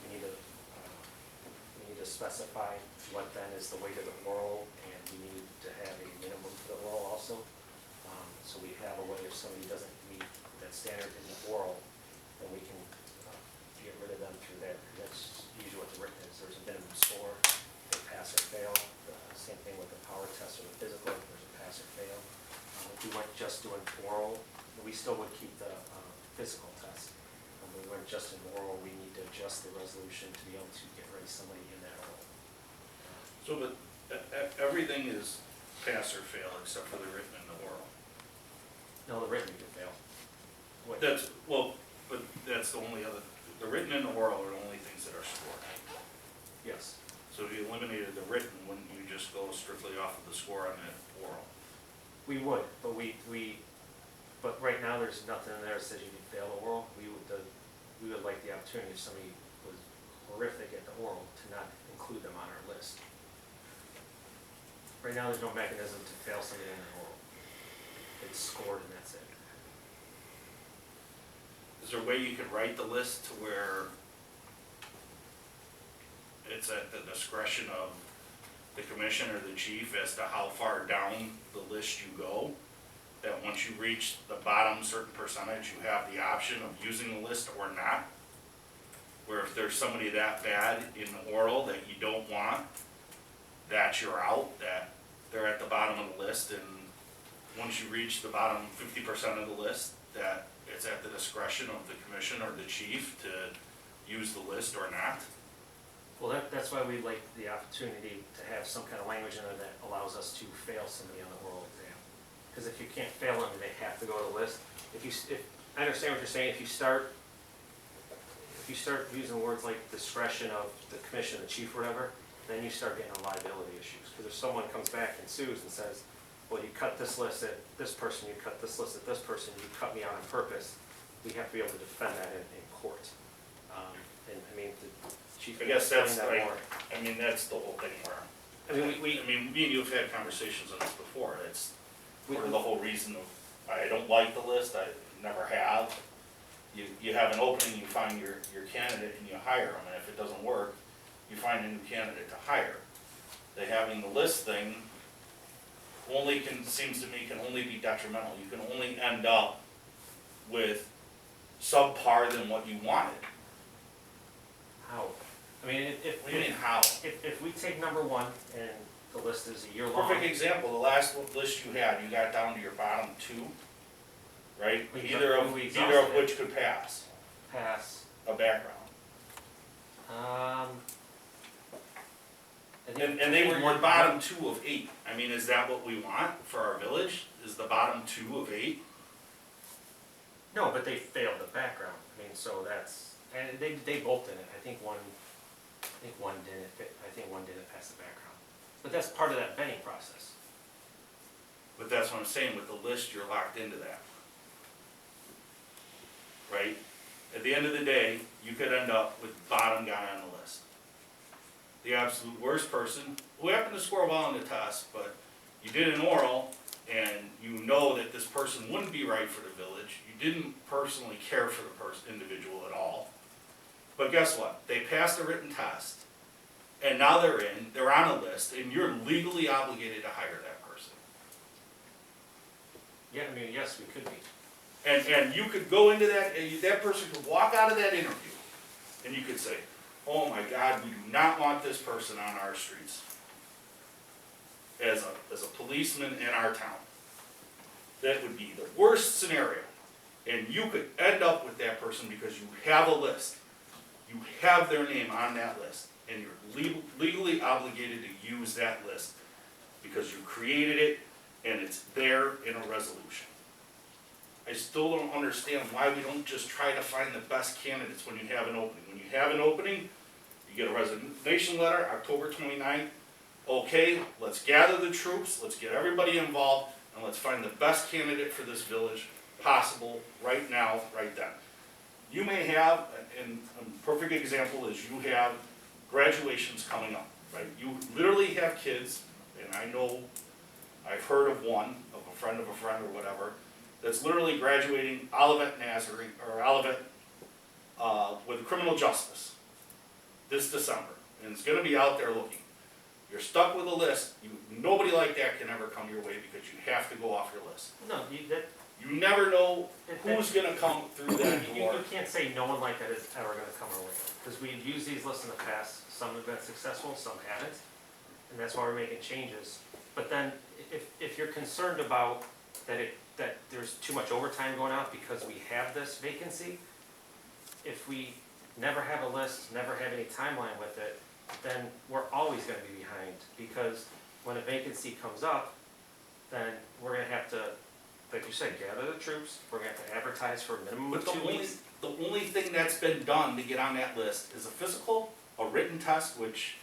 we need to specify what then is the weight of the oral, and we need to have a minimum for the oral also. So we have a way if somebody doesn't meet that standard in the oral, then we can get rid of them through that. That's usually what the written is. There's a minimum score, they pass or fail. Same thing with the power test or the physical, there's a pass or fail. If we weren't just doing oral, we still would keep the physical test. When we went just in oral, we need to adjust the resolution to be able to get rid of somebody in that oral. So, but everything is pass or fail except for the written and the oral. No, the written you can fail. What- That's, well, but that's the only other, the written and the oral are the only things that are scored. Yes. So if you eliminated the written, wouldn't you just go strictly off of the score on the oral? We would, but but right now, there's nothing in there that says you can fail the oral. We would like the opportunity if somebody was horrific at the oral to not include them on our list. Right now, there's no mechanism to fail somebody in the oral. It's scored and that's it. Is there a way you could write the list to where it's at the discretion of the commission or the chief as to how far down the list you go? That once you reach the bottom certain percentage, you have the option of using the list or not? Where if there's somebody that bad in the oral that you don't want, that you're out, that they're at the bottom of the list, and once you reach the bottom 50% of the list, that it's at the discretion of the commission or the chief to use the list or not? Well, that's why we like the opportunity to have some kind of language in there that allows us to fail somebody on the oral exam. Because if you can't fail them, they have to go to the list. If I understand what you're saying, if you start using words like discretion of the commission, the chief, or whatever, then you start getting a liability issues. Because if someone comes back and sues and says, well, you cut this list at this person, you cut this list at this person, you cut me out on purpose, we have to be able to defend that in court. And I mean, the chief. I guess that's explain that like, more. I mean, that's the whole thing where, I mean, me and you have had conversations on this before, it's We- part of the whole reason of, I don't like the list, I never have. You have an opening, you find your candidate and you hire them, and if it doesn't work, you find a new candidate to hire. The having the list thing seems to me, can only be detrimental. You can only end up with subpar than what you wanted. How? I mean, What do you mean, how? if we take number one and the list is a year long. Perfect example, the last list you had, you got down to your bottom two, right? We Either of exhausted it. which could pass Pass. a background. I think And they were your bottom 2 of 8. I mean, is that what we want for our village? Is the bottom 2 of 8? No, but they failed the background. I mean, so that's, and they both didn't. I think one didn't pass the background. But that's part of that vetting process. But that's what I'm saying, with the list, you're locked into that. Right? At the end of the day, you could end up with bottom guy on the list. The absolute worst person, who happened to score well on the test, but you did an oral, and you know that this person wouldn't be right for the village. You didn't personally care for the individual at all. But guess what? They passed a written test, and now they're on a list, and you're legally obligated to hire that person. Yeah, I mean, yes, we could be. And you could go into that, and that person could walk out of that interview, and you could say, oh my God, we do not want this person on our streets as a policeman in our town. That would be the worst scenario. And you could end up with that person because you have a list. You have their name on that list, and you're legally obligated to use that list because you created it and it's there in a resolution. I still don't understand why we don't just try to find the best candidates when you have an opening. When you have an opening, you get a resignation letter, October 29th. Okay, let's gather the troops, let's get everybody involved, and let's find the best candidate for this village possible right now, right then. You may have, and a perfect example is you have graduations coming up, right? You literally have kids, and I know, I've heard of one, of a friend or whatever, that's literally graduating Olivet Nazarene, or Olivet, with criminal justice this December, and it's gonna be out there looking. You're stuck with a list, nobody like that can ever come your way because you have to go off your list. No, You never know who's gonna come through that you door. can't say no one like that is ever gonna come our way. Because we've used these lists in the past, some have been successful, some haven't, and that's why we're making changes. But then, if you're concerned about that there's too much overtime going out because we have this vacancy, if we never have a list, never have any timeline with it, then we're always gonna be behind, because when a vacancy comes up, then we're gonna have to, like you said, gather the troops, we're gonna have to advertise for a minimum But of the 2 only, weeks. the only thing that's been done to get on that list is a physical, a written test, which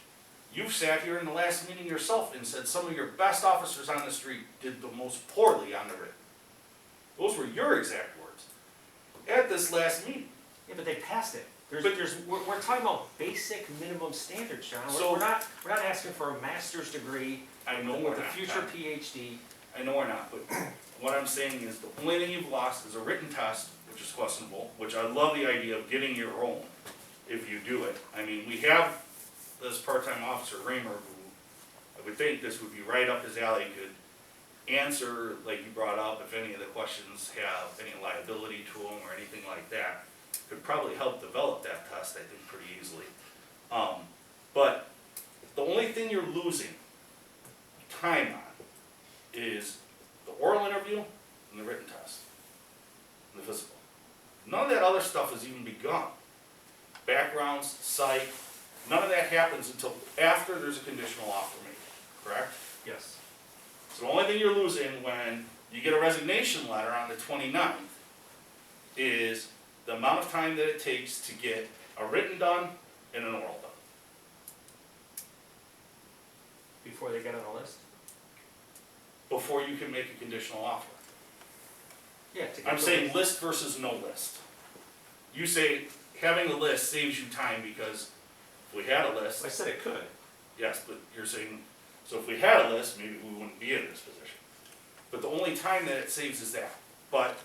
you've sat here in the last meeting yourself and said some of your best officers on the street did the most poorly on the written. Those were your exact words at this last meeting. Yeah, but they passed it. But- We're talking about basic minimum standards, John. So- We're not asking for a master's degree I know we're with a not. future PhD. I know we're not, but what I'm saying is the only thing you've lost is a written test, which is questionable, which I love the idea of getting your own if you do it. I mean, we have this part-time officer, Raymer, who I would think this would be right up his alley, could answer, like you brought up, if any of the questions have any liability to them or anything like that. Could probably help develop that test, I think, pretty easily. But the only thing you're losing time on is the oral interview and the written test, and the physical. None of that other stuff has even begun. Backgrounds, psych, none of that happens until after there's a conditional offer made, correct? Yes. So the only thing you're losing when you get a resignation letter on the 29th is the amount of time that it takes to get a written done and an oral done. Before they get on the list? Before you can make a conditional offer. Yeah. to get I'm the saying list. list versus no list. You say having a list saves you time because if we had a list, I said it could. yes, but you're saying, so if we had a list, maybe we wouldn't be in this position. But the only time that it saves is that. But,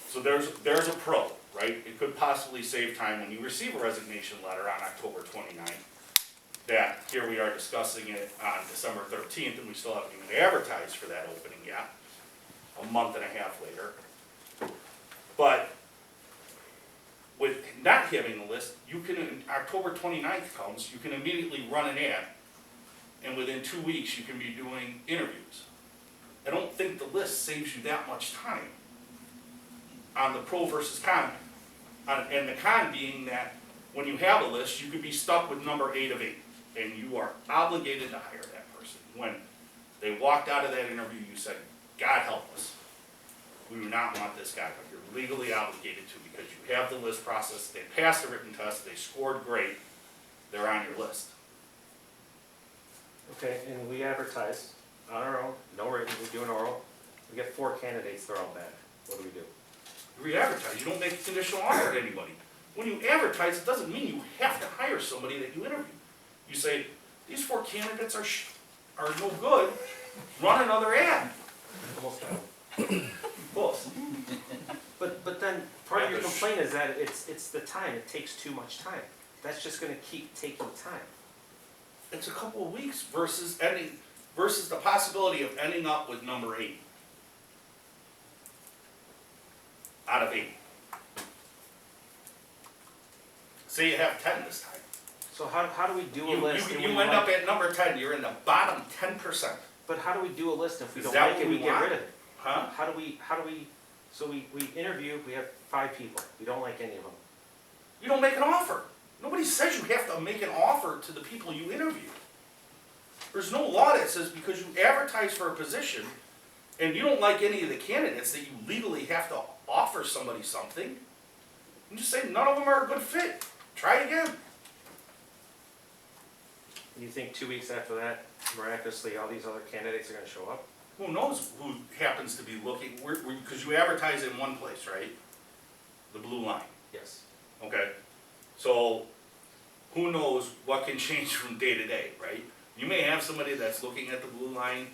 so there's a pro, right? It could possibly save time when you receive a resignation letter on October 29th. That here we are discussing it on December 13th and we still haven't even advertised for that opening yet, a month and a half later. But with not having a list, you can, October 29th comes, you can immediately run an ad. And within 2 weeks, you can be doing interviews. I don't think the list saves you that much time on the pro versus con. And the con being that when you have a list, you could be stuck with number 8 of 8. And you are obligated to hire that person. When they walked out of that interview, you said, God help us. We do not want this guy, but you're legally obligated to because you have the list process. They passed the written test, they scored great, they're on your list. Okay, and we advertise on our own, no written, we do an oral. We get 4 candidates, they're all bad. What do we do? You re-advertise, you don't make a conditional offer to anybody. When you advertise, it doesn't mean you have to hire somebody that you interview. You say, these 4 candidates are no good, run another ad. Almost got it. Close. But then, part of your complaint is that it's the time, it takes too much time. That's just gonna keep taking time. It's a couple of weeks versus the possibility of ending up with number 8. out of 8. Say you have 10 this time. So how do we do a You list? and we end up like- at number 10, you're in the bottom 10%. But how do we do a list if we Is don't that like what it, we we get want? rid of it? Huh? How do we, so we interview, we have 5 people, we don't like any of them. You don't make an offer. Nobody says you have to make an offer to the people you interview. There's no law that says because you advertise for a position and you don't like any of the candidates that you legally have to offer somebody something. You just say none of them are a good fit. Try again. You think 2 weeks after that, miraculously, all these other candidates are gonna show up? Who knows who happens to be looking, because you advertise in one place, right? The blue line. Yes. Okay, so who knows what can change from day to day, right? You may have somebody that's looking at the blue line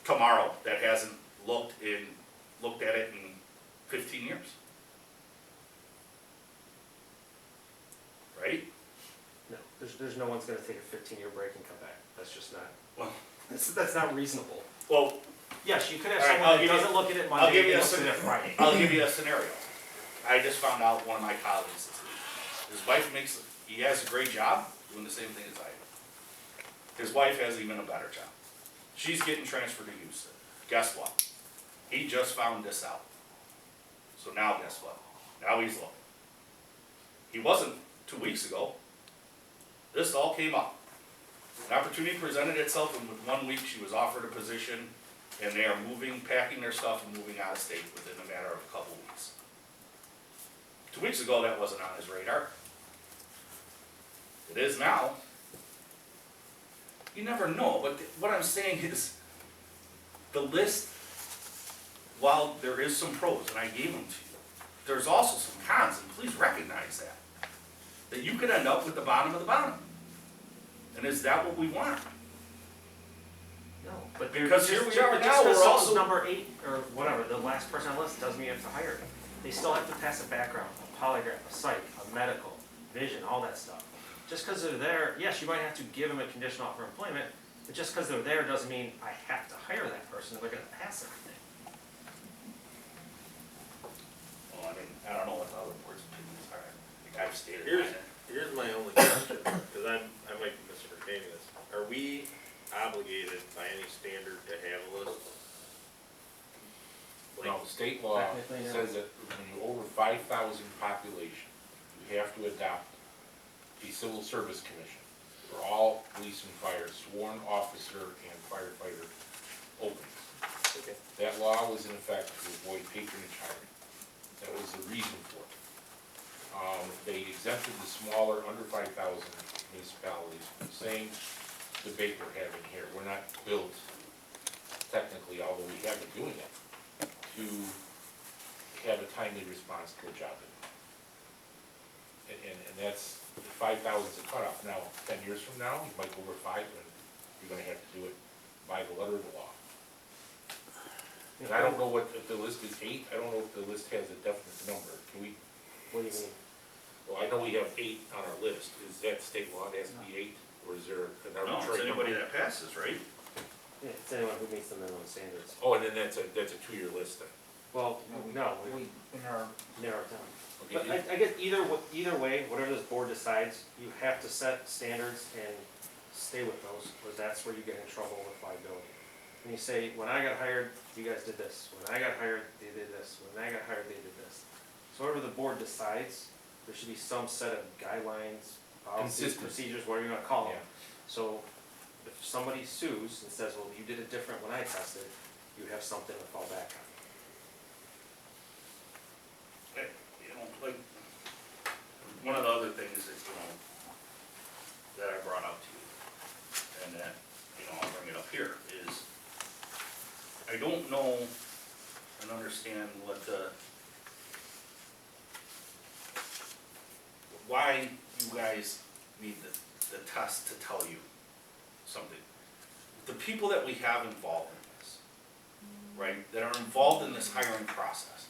tomorrow that hasn't looked at it in 15 years. Right? No, there's no one's gonna take a 15-year break and come back, that's just not, Well, that's not reasonable. well, Yes, you could have All right, someone I'll that give you- doesn't look at it I'll give Monday, you and a looks at it scenario. Friday. I'll give you a scenario. I just found out one of my colleagues this week. His wife he has a great job doing the same thing as I do. His wife has even a better job. She's getting transferred to Houston. Guess what? He just found this out. So now guess what? Now he's looking. He wasn't 2 weeks ago. This all came up. An opportunity presented itself, and with 1 week she was offered a position, and they are packing their stuff and moving out of state within a matter of a couple of weeks. 2 weeks ago, that wasn't on his radar. It is now. You never know, but what I'm saying is, the list, while there is some pros, and I gave them to you, there's also some cons, and please recognize that. That you could end up with the bottom of the bottom. And is that what we want? No, but Because here we are just now, because we're someone's also, number 8 or whatever, the last person on the list, doesn't mean you have to hire them. They still have to pass a background, a polygraph, a psych, a medical, vision, all that stuff. Just because they're there, yes, you might have to give them a conditional offer of employment, but just because they're there doesn't mean I have to hire that person if they're gonna pass everything. well, I mean, I don't know what the other board's opinions are. I think I've stated Here's- mine. Here's my only question, because I might be misrepresenting this. Are we obligated by any standard to have a list? Like, No, state law Technically, no. says that when you're over 5,000 population, you have to adopt a civil service commission for all police and fire, sworn officer and firefighter openings. okay. That law was in effect to avoid patronage hiring. That was the reason for it. They exempted the smaller, under 5,000 municipalities from the same debate we're having here. We're not built technically, although we have been doing it, to have a timely response to a job. And that's, 5,000 is a cutoff. Now, 10 years from now, you might go over 5, and you're gonna have to do it by the letter of the law. And I don't know if the list is 8, I don't know if the list has a definite number. Can we, What do you mean? well, I know we have 8 on our list. Is that state law, it has to be 8, or is there an No, it's arbitrary number? anybody that passes, right? Yeah, it's anyone who meets the minimum standards. Oh, and then that's a 2-year list then. Well, no, we In our, narrow it down. Okay, But I guess either way, whatever this board decides, you have to set standards and stay with those, because that's where you get in trouble with liability. When you say, when I got hired, you guys did this, when I got hired, they did this, when I got hired, they did this. So whatever the board decides, there should be some set of guidelines, policies, Consistency. procedures, whatever you wanna call them. Yeah. So if somebody sues and says, well, you did it different when I tested, you have something to fall back on. You know, like, one of the other things that, that I brought up to you, and that, I'll bring it up here, is I don't know and understand why you guys need the test to tell you something. The people that we have involved in this, right, that are involved in this hiring process,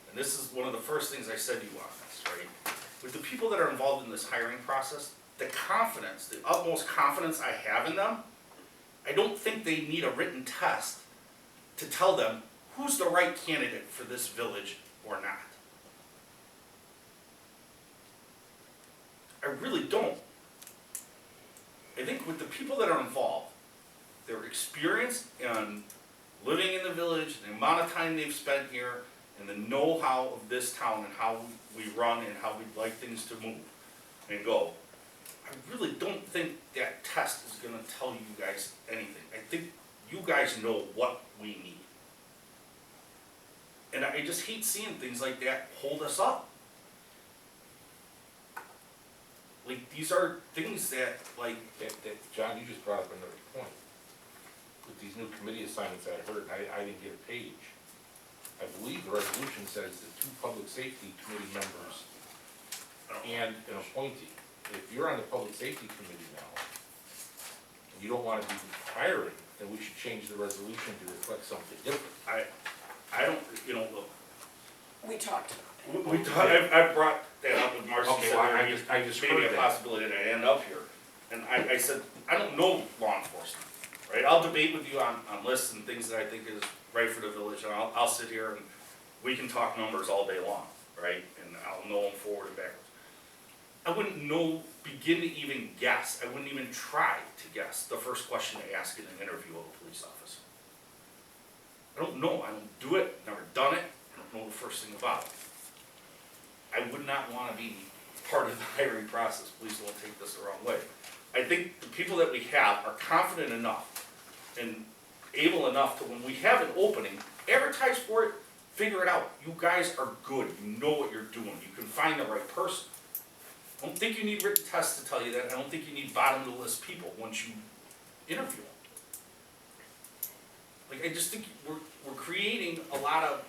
and this is one of the first things I said to you on this, right? With the people that are involved in this hiring process, the confidence, the utmost confidence I have in them, I don't think they need a written test to tell them who's the right candidate for this village or not. I really don't. I think with the people that are involved, their experience in living in the village, the amount of time they've spent here, and the know-how of this town and how we run and how we'd like things to move and go, I really don't think that test is gonna tell you guys anything. I think you guys know what we need. And I just hate seeing things like that hold us up. Like, these are things that, like, John, you just brought up another point. With these new committee assignments I heard, I didn't get a page. I believe the resolution says that 2 public safety committee members and an appointee. If you're on the public safety committee now, and you don't wanna be hiring, then we should change the resolution to reflect something different. I don't, you know, look, We talked about we talked, I brought that up with Marcy. Okay, said well, there I just maybe heard a that. possibility that I end up here. And I said, I don't know law enforcement, right? I'll debate with you on lists and things that I think is right for the village, and I'll sit here and we can talk numbers all day long, right? And I'll know them forward and backwards. I wouldn't know, begin to even guess, I wouldn't even try to guess the first question to ask in an interview of a police officer. I don't know, I don't do it, never done it, I don't know the first thing about it. I would not wanna be part of the hiring process, please don't take this the wrong way. I think the people that we have are confident enough and able enough to, when we have an opening, advertise for it, figure it out. You guys are good, you know what you're doing, you can find the right person. I don't think you need written tests to tell you that, I don't think you need bottom of the list people once you interview them. Like, I just think we're creating a lot of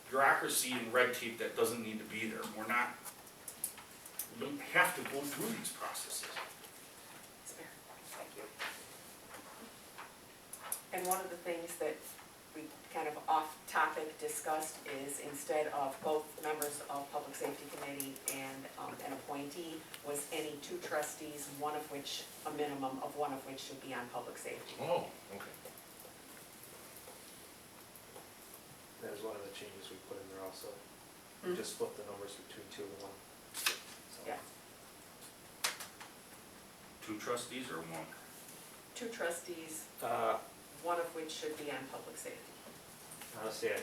bureaucracy and red tape that doesn't need to be there. We don't have to go through these processes. Thank you. And one of the things that we kind of off-topic discussed is instead of both members of Public Safety Committee and an appointee, was any 2 trustees, one of which, a minimum of one of which should be on Public Safety. Oh, okay. That was one of the changes we put in there also. We just split the numbers between 2 and 1. So, Yeah. 2 trustees or 1? 2 trustees, Uh, one of which should be on Public Safety. honestly, I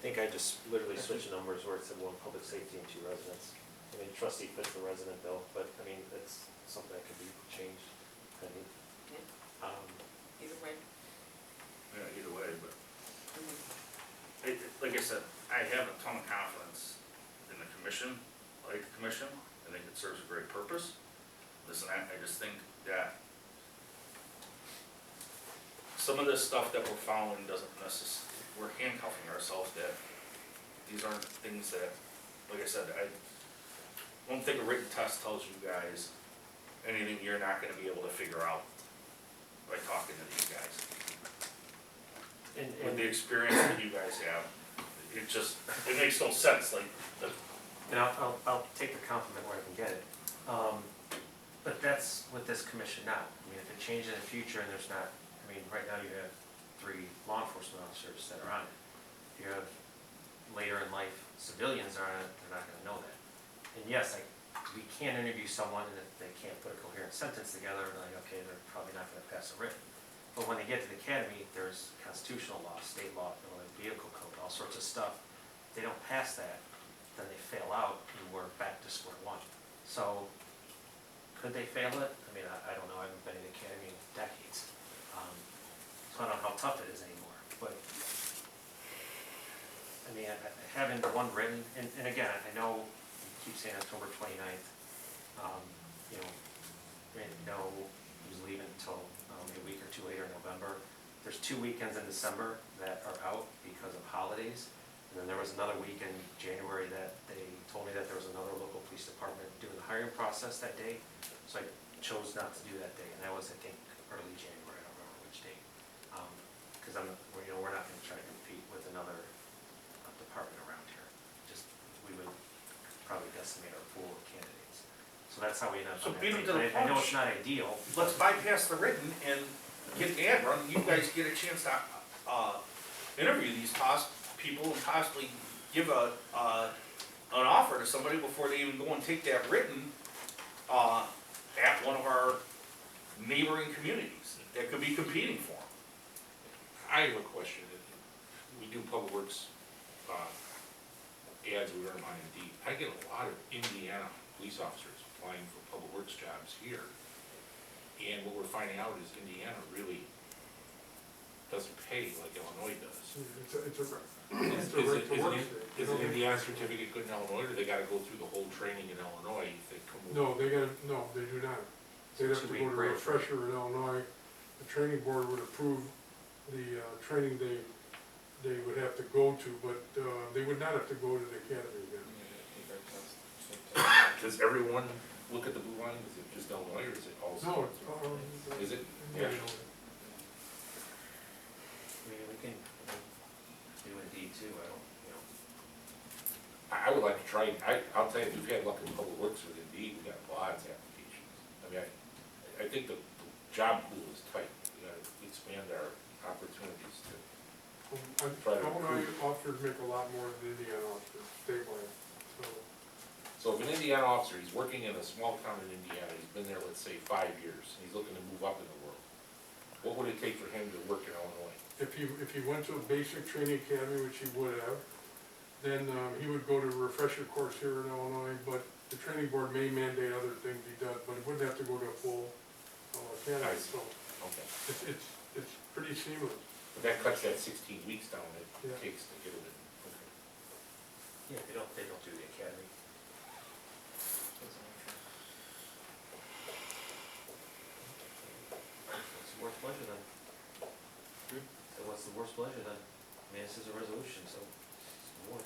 think I just literally switched the numbers where it said 1 public safety and 2 residents. I mean, trustee fits the resident bill, but I mean, it's something that could be changed. I mean, Either way. Yeah, either way, but, Mhm. like I said, I have a ton of confidence in the commission, I like the commission, I think it serves a great purpose. Listen, I just think that some of this stuff that we're following doesn't necessarily, we're handcuffing ourselves that these aren't things that, like I said, I don't think a written test tells you guys anything you're not gonna be able to figure out by talking to these guys. With the experience that you guys have, it makes no sense, like, And I'll take the compliment where I can get it. But that's with this commission now. I mean, if it changes in the future and there's not, I mean, right now you have 3 law enforcement officers that are on it. If you have later in life civilians are on it, they're not gonna know that. And yes, we can interview someone and if they can't put a coherent sentence together, we're like, okay, they're probably not gonna pass a written. But when they get to the academy, there's constitutional law, state law, vehicle code, all sorts of stuff. If they don't pass that, then they fail out and we're back to square one. So, could they fail it? I mean, I don't know, I haven't been in the academy in decades. So I don't know how tough it is anymore, but, I mean, having one written, and again, I know you keep saying October 29th, you know who's leaving until maybe a week or 2 later in November. There's 2 weekends in December that are out because of holidays. And then there was another week in January that they told me that there was another local police department doing the hiring process that day. So I chose not to do that day, and that was, I think, early January, I don't remember which date. Because we're not gonna try to compete with another department around here. Just, we would probably decimate our pool of candidates. So that's how we end up So on that beat 'em date. to the I know punch. it's not ideal. let's bypass the written and get the ad run, you guys get a chance to, interview these people and possibly give an offer to somebody before they even go and take that written, at one of our neighboring communities that could be competing for them. I have a question. We do public works, ads, we run them on Indeed. I get a lot of Indiana police officers applying for public works jobs here. And what we're finding out is Indiana really doesn't pay like Illinois does. It's a, Is right to work state. is an Indiana certificate good in Illinois, or do they gotta go through the whole training in Illinois if they come over? No, they do not. They'd have to go to a refresher in Illinois. The training board would approve the, training they would have to go to, but, they would not have to go to the academy again. Does everyone look at the blue line, is it just Illinois, or is it also? No, it's, Is it? yeah. Yeah. I mean, we can do Indeed too, I don't, you know. I would like to try, I'll tell you, we've had luck in public works with Indeed, we got lots of applications. I mean, I think the job pool is tight, we gotta expand our opportunities to. Try to Illinois recruit. officers make a lot more than Indiana officers, statewide, so. So if an Indiana officer, he's working in a small town in Indiana, he's been there, let's say, 5 years, and he's looking to move up in the world, what would it take for him to work in Illinois? If he went to a basic training academy, which he would have, then, he would go to a refresher course here in Illinois, but the training board may mandate other things he does, but he wouldn't have to go to a full, academy, I see. so Okay. it's pretty seamless. But that cuts that 16 weeks down that Yeah. it takes to get it in. Okay. Yeah, they don't do the academy. What's the worst pleasure then? So what's the worst pleasure then? I mean, this is a resolution, so it's more.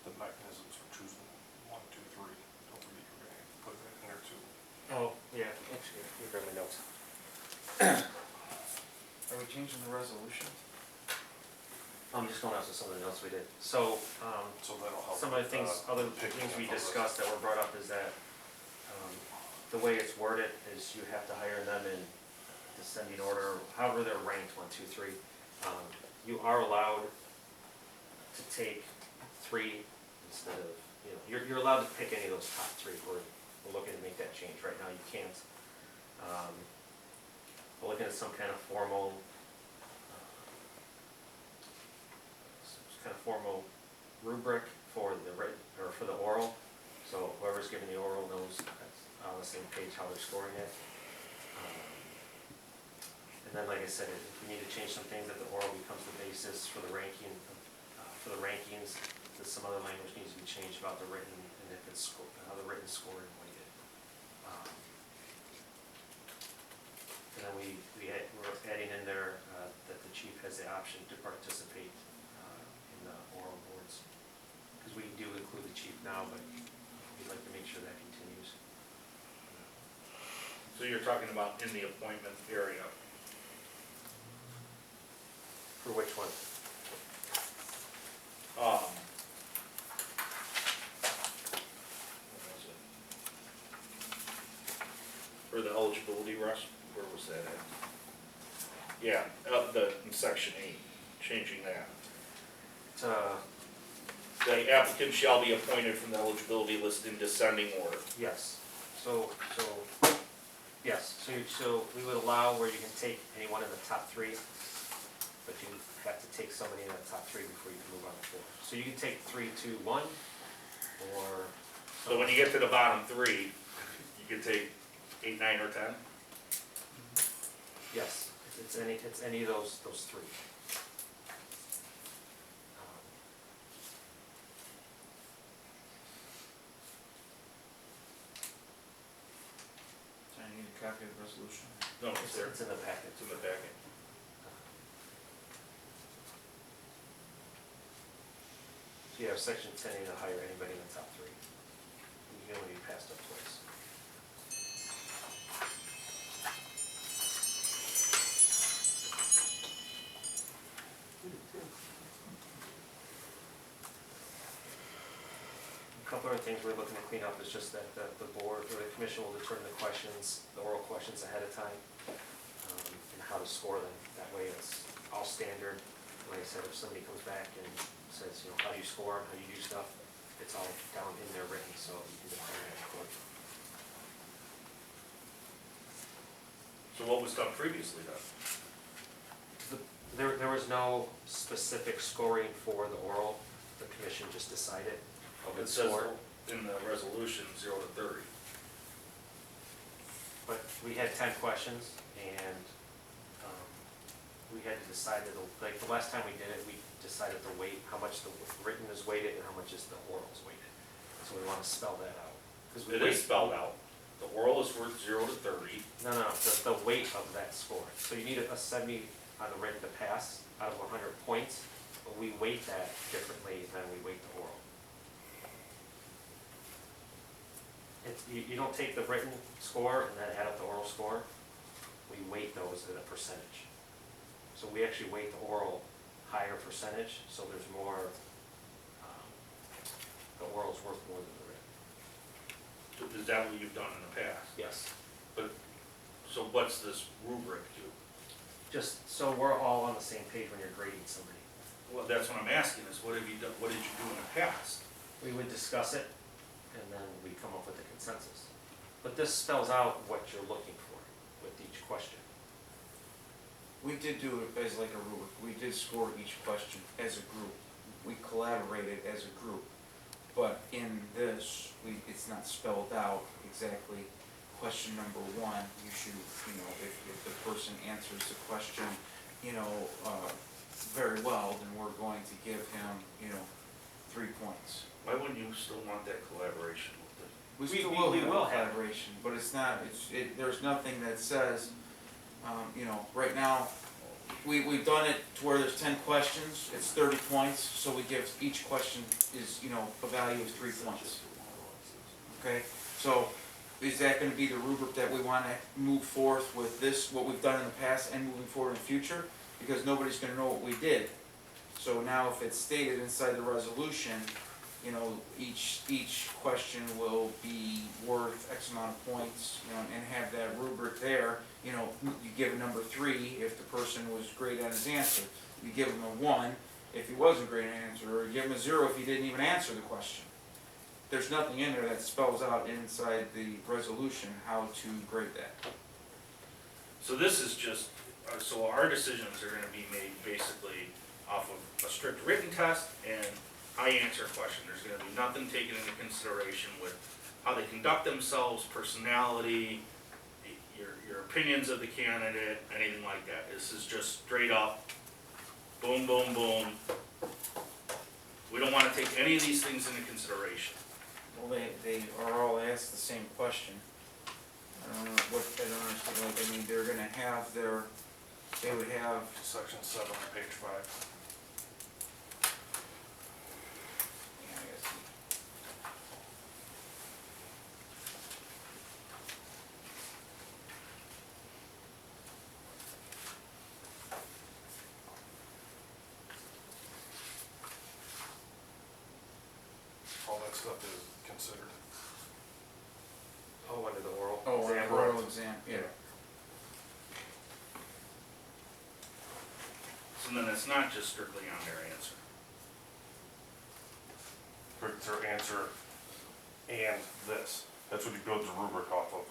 The mechanisms for choosing 1, 2, 3, don't forget you're gonna have to put that in there too. Oh, yeah, actually, you grab my notes. Are we changing the resolution? I'm just going off of some of the notes we did. So, So that'll help. some of the things, other picking things we up on discussed that were brought up is that, the way it's worded is you have to hire them in descending order, however they're ranked, 1, 2, 3. You are allowed to take 3 instead of, you know, you're allowed to pick any of those top 3. We're looking to make that change. Right now, you can't. We're looking at some kind of formal, rubric for the written, or for the oral. So whoever's giving the oral knows that's on the same page how they're scoring it. And then, like I said, if we need to change some things, that the oral becomes the basis for the ranking, for the rankings, that some other language needs to be changed about the written, and if it's, how the written scoring weighted. And then we're adding in there, that the chief has the option to participate, in the oral boards. Because we do include the chief now, but we'd like to make sure that continues. So you're talking about in the appointment area. For which one? What was it? For the eligibility, Russ, where was that at? Yeah, in section 8, changing that. The applicant shall be appointed from the eligibility list in descending order. Yes, yes, so we would allow where you can take anyone in the top 3, but you have to take somebody in the top 3 before you can move on to 4. So you can take 3, 2, 1, or. So when you get to the bottom 3, you can take 8, 9, or 10? Yes, it's any of those 3. Do I need a copy of the resolution? No, it's there. It's in the packet. It's in the packet. So you have section 10A to hire anybody in the top 3. You can only be passed up twice. A couple the only things we're looking to clean up is just that the board or the commission will determine the questions, the oral questions ahead of time, and how to score them. That way it's all standard. Like I said, if somebody comes back and says, you know, how do you score them, how do you do stuff, it's all down in there written, so you can determine that accordingly. So what was done previously then? There was no specific scoring for the oral, the commission just decided. It says in the resolution, 0 to 30. But we had 10 questions, and we had to decide that, like, the last time we did it, we decided the weight, how much the written is weighted and how much is the oral is weighted. So we want to spell that out. 'Cause we It is spelled out. The oral is worth 0 to 30. No, the weight of that score. So you need a 70 on the written to pass out of 100 points, but we weight that differently than we weight the oral. You don't take the written score and then add up the oral score. We weight those at a percentage. So we actually weight the oral higher percentage, so there's more, the oral's worth more than the written. Is that what you've done in the past? Yes. So what's this rubric do? Just so we're all on the same page when you're grading somebody. Well, that's what I'm asking, is what have you done, what did you do in the past? We would discuss it, and then we'd come up with a consensus. But this spells out what you're looking for with each question. We did do it as like a rubric. We did score each question as a group. We collaborated as a group. But in this, it's not spelled out exactly. Question number 1, you should, you know, if the person answers the question, you know, very well, then we're going to give him, you know, 3 points. Why wouldn't you still want that collaboration with We We still will will have have collaboration, but it's not, there's nothing that says, you know, right now, we've done it to where there's 10 questions, it's 30 points, so we give, each question is, you know, a value of 3 points. Okay, so is that gonna be the rubric that we wanna move forth with this, what we've done in the past and moving forward in the future? Because nobody's gonna know what we did. So now if it's stated inside the resolution, you know, each question will be worth X amount of points, you know, and have that rubric there. You know, you give a number 3 if the person was great at his answer. You give him a 1 if he wasn't great at an answer, or you give him a 0 if he didn't even answer the question. There's nothing in there that spells out inside the resolution how to grade that. So this is just, so our decisions are gonna be made basically off of a strict written test and I answer a question. There's gonna be nothing taken into consideration with how they conduct themselves, personality, your opinions of the candidate, anything like that. This is just straight up, boom, boom, boom. We don't wanna take any of these things into consideration. Well, they are all asked the same question. I don't know what, I don't understand, like, I mean, they're gonna have their, they would have, Section 7 on page 5. yeah, I guess. All that stuff is considered. Oh, under the oral Oh, exam. oral exam, yeah. So then it's not just strictly on their answer. Correct their answer and this. That's what you build the rubric off of.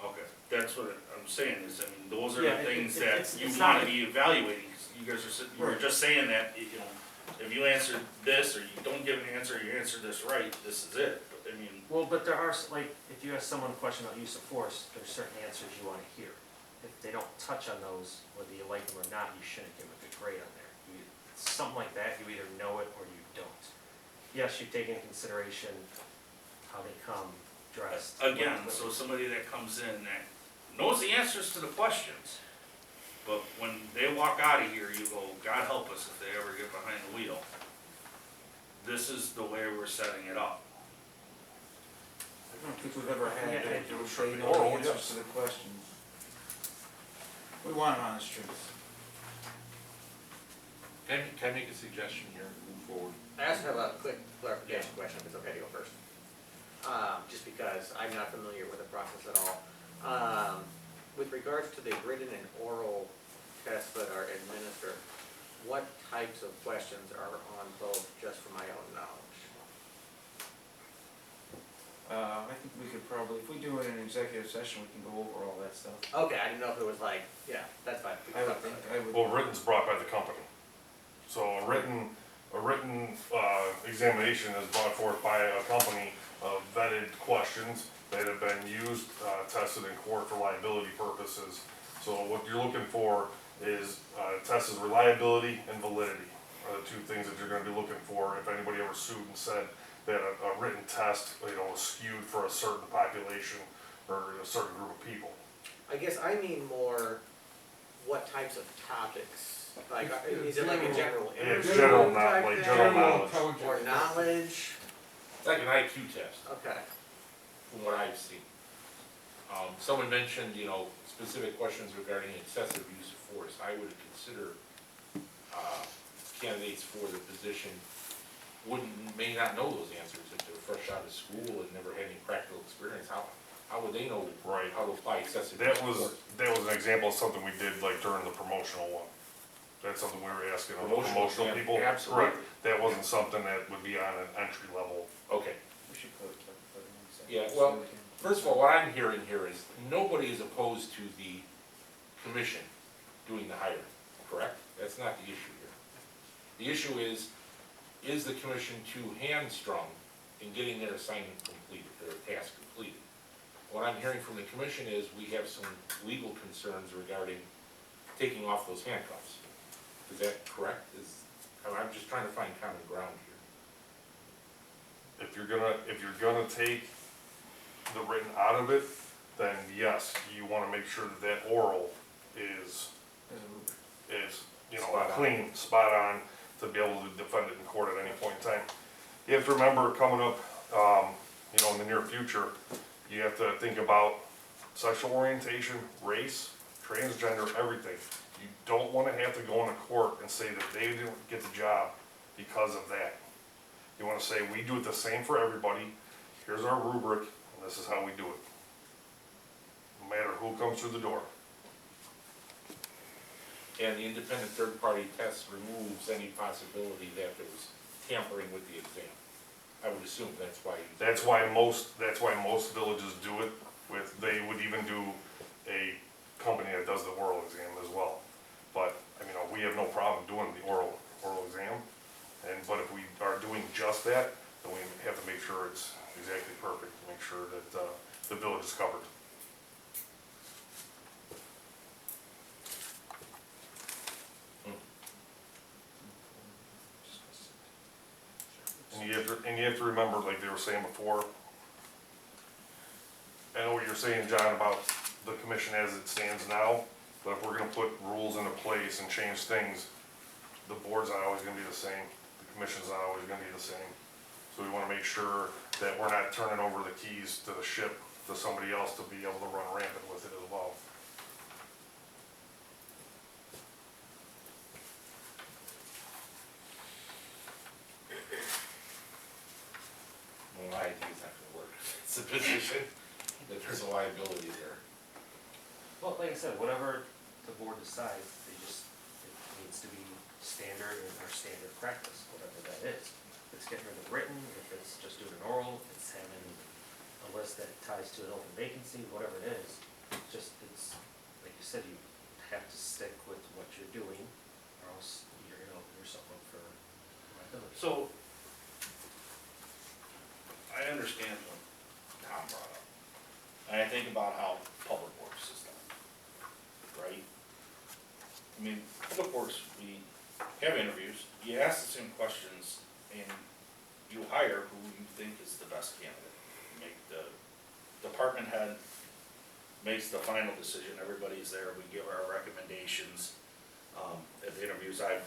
Okay, that's what I'm saying is, I mean, those are Yeah, the things it- that it's you not- wanna be evaluating. 'Cause you guys are sitting, you were Right. just saying that, you know, if you answered this or you don't give an answer, you answer this right, this is it. But I mean, Well, but there are, like, if you ask someone a question about use of force, there's certain answers you wanna hear. If they don't touch on those, whether you like them or not, you shouldn't give a good grade on there. Something like that, you either know it or you don't. Yes, you take into consideration how they come dressed. again, so somebody that comes in that knows the answers to the questions, but when they walk out of here, you go, God help us if they ever get behind the wheel. This is the way we're setting it up. I don't think we've ever had Yeah, that, I do. they know Oh, the answers yes. to the questions. We want them on the streets. Can I make a suggestion here, move forward? I also have a quick clarification question, if it's okay to go first. just because I'm not familiar with the process at all. With regards to the written and oral tests that are administered, what types of questions are on both, just for my own knowledge? I think we could probably, if we do it in an executive session, we can go over all that stuff. Okay, I didn't know if it was like, yeah, that's fine. We can I would talk think, about it. I would. Well, written's brought by the company. So a written examination is brought forth by a company of vetted questions that have been used, tested in court for liability purposes. So what you're looking for is, tested reliability and validity are the two things that you're gonna be looking for if anybody ever sued and said that a written test, was skewed for a certain population or a certain group of people. I guess I mean more, what types of topics? Like, is it like a general Yeah, interview general type like thing? general knowledge. intelligence. Or knowledge? It's like an IQ test, Okay. from what I've seen. Someone mentioned, specific questions regarding excessive use of force. I would consider, candidates for the position may not know those answers if they're fresh out of school and never had any practical experience. How would they know Right. how to apply excessive use That of was, force? an example of something we did like during the promotional one. That's something we were asking of the Promotional, promotional yeah, people. absolutely. Correct. That wasn't something that would be on an entry level. Okay, We should put it in executive Yeah, so well, we can- first of all, what I'm hearing here is nobody is opposed to the commission doing the hiring, correct? That's not the issue here. The issue is the commission too hamstrung in getting their assignment completed, their task completed? What I'm hearing from the commission is we have some legal concerns regarding taking off those handcuffs. Is that correct? I'm just trying to find common ground here. If you're gonna take the written out of it, then yes, you wanna make sure that that oral is, As a rubric. Spot on. clean, spot on, to be able to defend it in court at any point in time. You have to remember coming up, in the near future, you have to think about sexual orientation, race, transgender, everything. You don't wanna have to go into court and say that they didn't get the job because of that. You wanna say, we do it the same for everybody, here's our rubric, and this is how we do it. No matter who comes through the door. And the independent third-party test removes any possibility that there was tampering with the exam. I would assume that's why. That's why most villages do it with, they would even do a company that does the oral exam as well. But, we have no problem doing the oral exam, but if we are doing just that, then we have to make sure it's exactly perfect, to make sure that, the village is covered. And you have to remember, like they were saying before, I know what you're saying, John, about the commission as it stands now, but if we're gonna put rules into place and change things, the board's not always gonna be the same, the commission's not always gonna be the same. So we wanna make sure that we're not turning over the keys to the ship to somebody else to be able to run rampant with it as well. Well, my idea is not gonna work. It's a position, that there's a liability there. Well, like I said, whatever the board decides, it needs to be standard and our standard practice, whatever that is. If it's getting rid of written, if it's just doing an oral, if it's having a list that ties to an open vacancy, whatever it is. It's, like you said, you have to stick with what you're doing, or else you're gonna open yourself up for liability. So, I understand what Tom brought up, and I think about how public works is done, right? Public works, we have interviews, you ask the same questions, and you hire who you think is the best candidate. You make the department head makes the final decision, everybody's there, we give our recommendations, at the interviews I've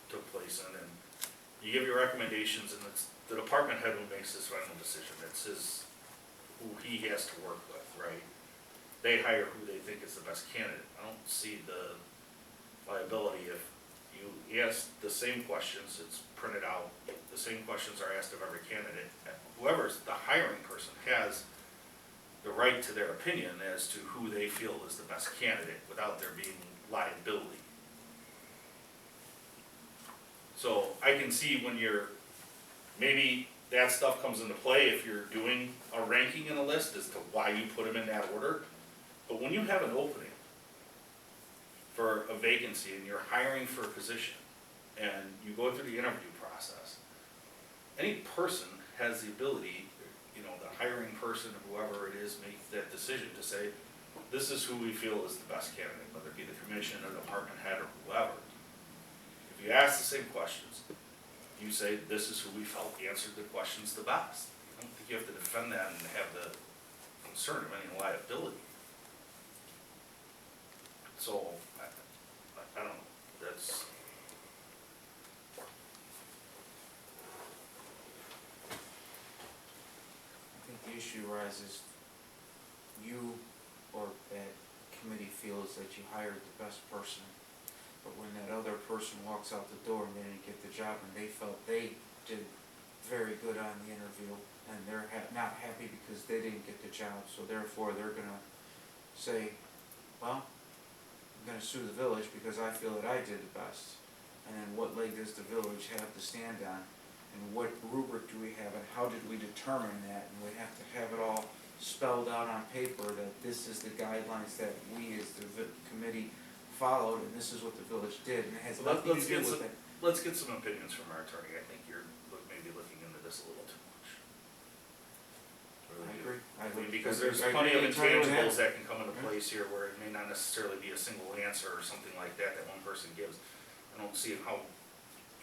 took place in, and you give your recommendations, and it's the department head who makes his final decision, it's who he has to work with, right? They hire who they think is the best candidate. I don't see the liability if you ask the same questions, it's printed out, the same questions are asked of every candidate. whoever's the hiring person has the right to their opinion as to who they feel is the best candidate without there being liability. So I can see when maybe that stuff comes into play if you're doing a ranking in a list as to why you put them in that order. But when you have an opening for a vacancy and you're hiring for a position and you go through the interview process, any person has the ability, the hiring person or whoever it is makes that decision to say, this is who we feel is the best candidate, whether it be the commission or department head or whoever. If you ask the same questions, you say, this is who we felt answered the questions the best. I don't think you have to defend that and have the concern of any liability. So, I don't know, that's. I think the issue arises, you or that committee feels that you hired the best person, but when that other person walks out the door and they didn't get the job and they felt they did very good on the interview and they're not happy because they didn't get the job, so therefore they're gonna say, well, I'm gonna sue the village because I feel that I did the best. And then what leg does the village have to stand on? And what rubric do we have and how did we determine that? And we have to have it all spelled out on paper that this is the guidelines that we as the committee followed and this is what the village did and it has nothing to do with it. Let's get some opinions from our attorney. I think you're maybe looking into this a little too much. I agree. Because there's plenty of intangibles that can come into place here where it may not necessarily be a single answer or something like that one person gives. I don't see how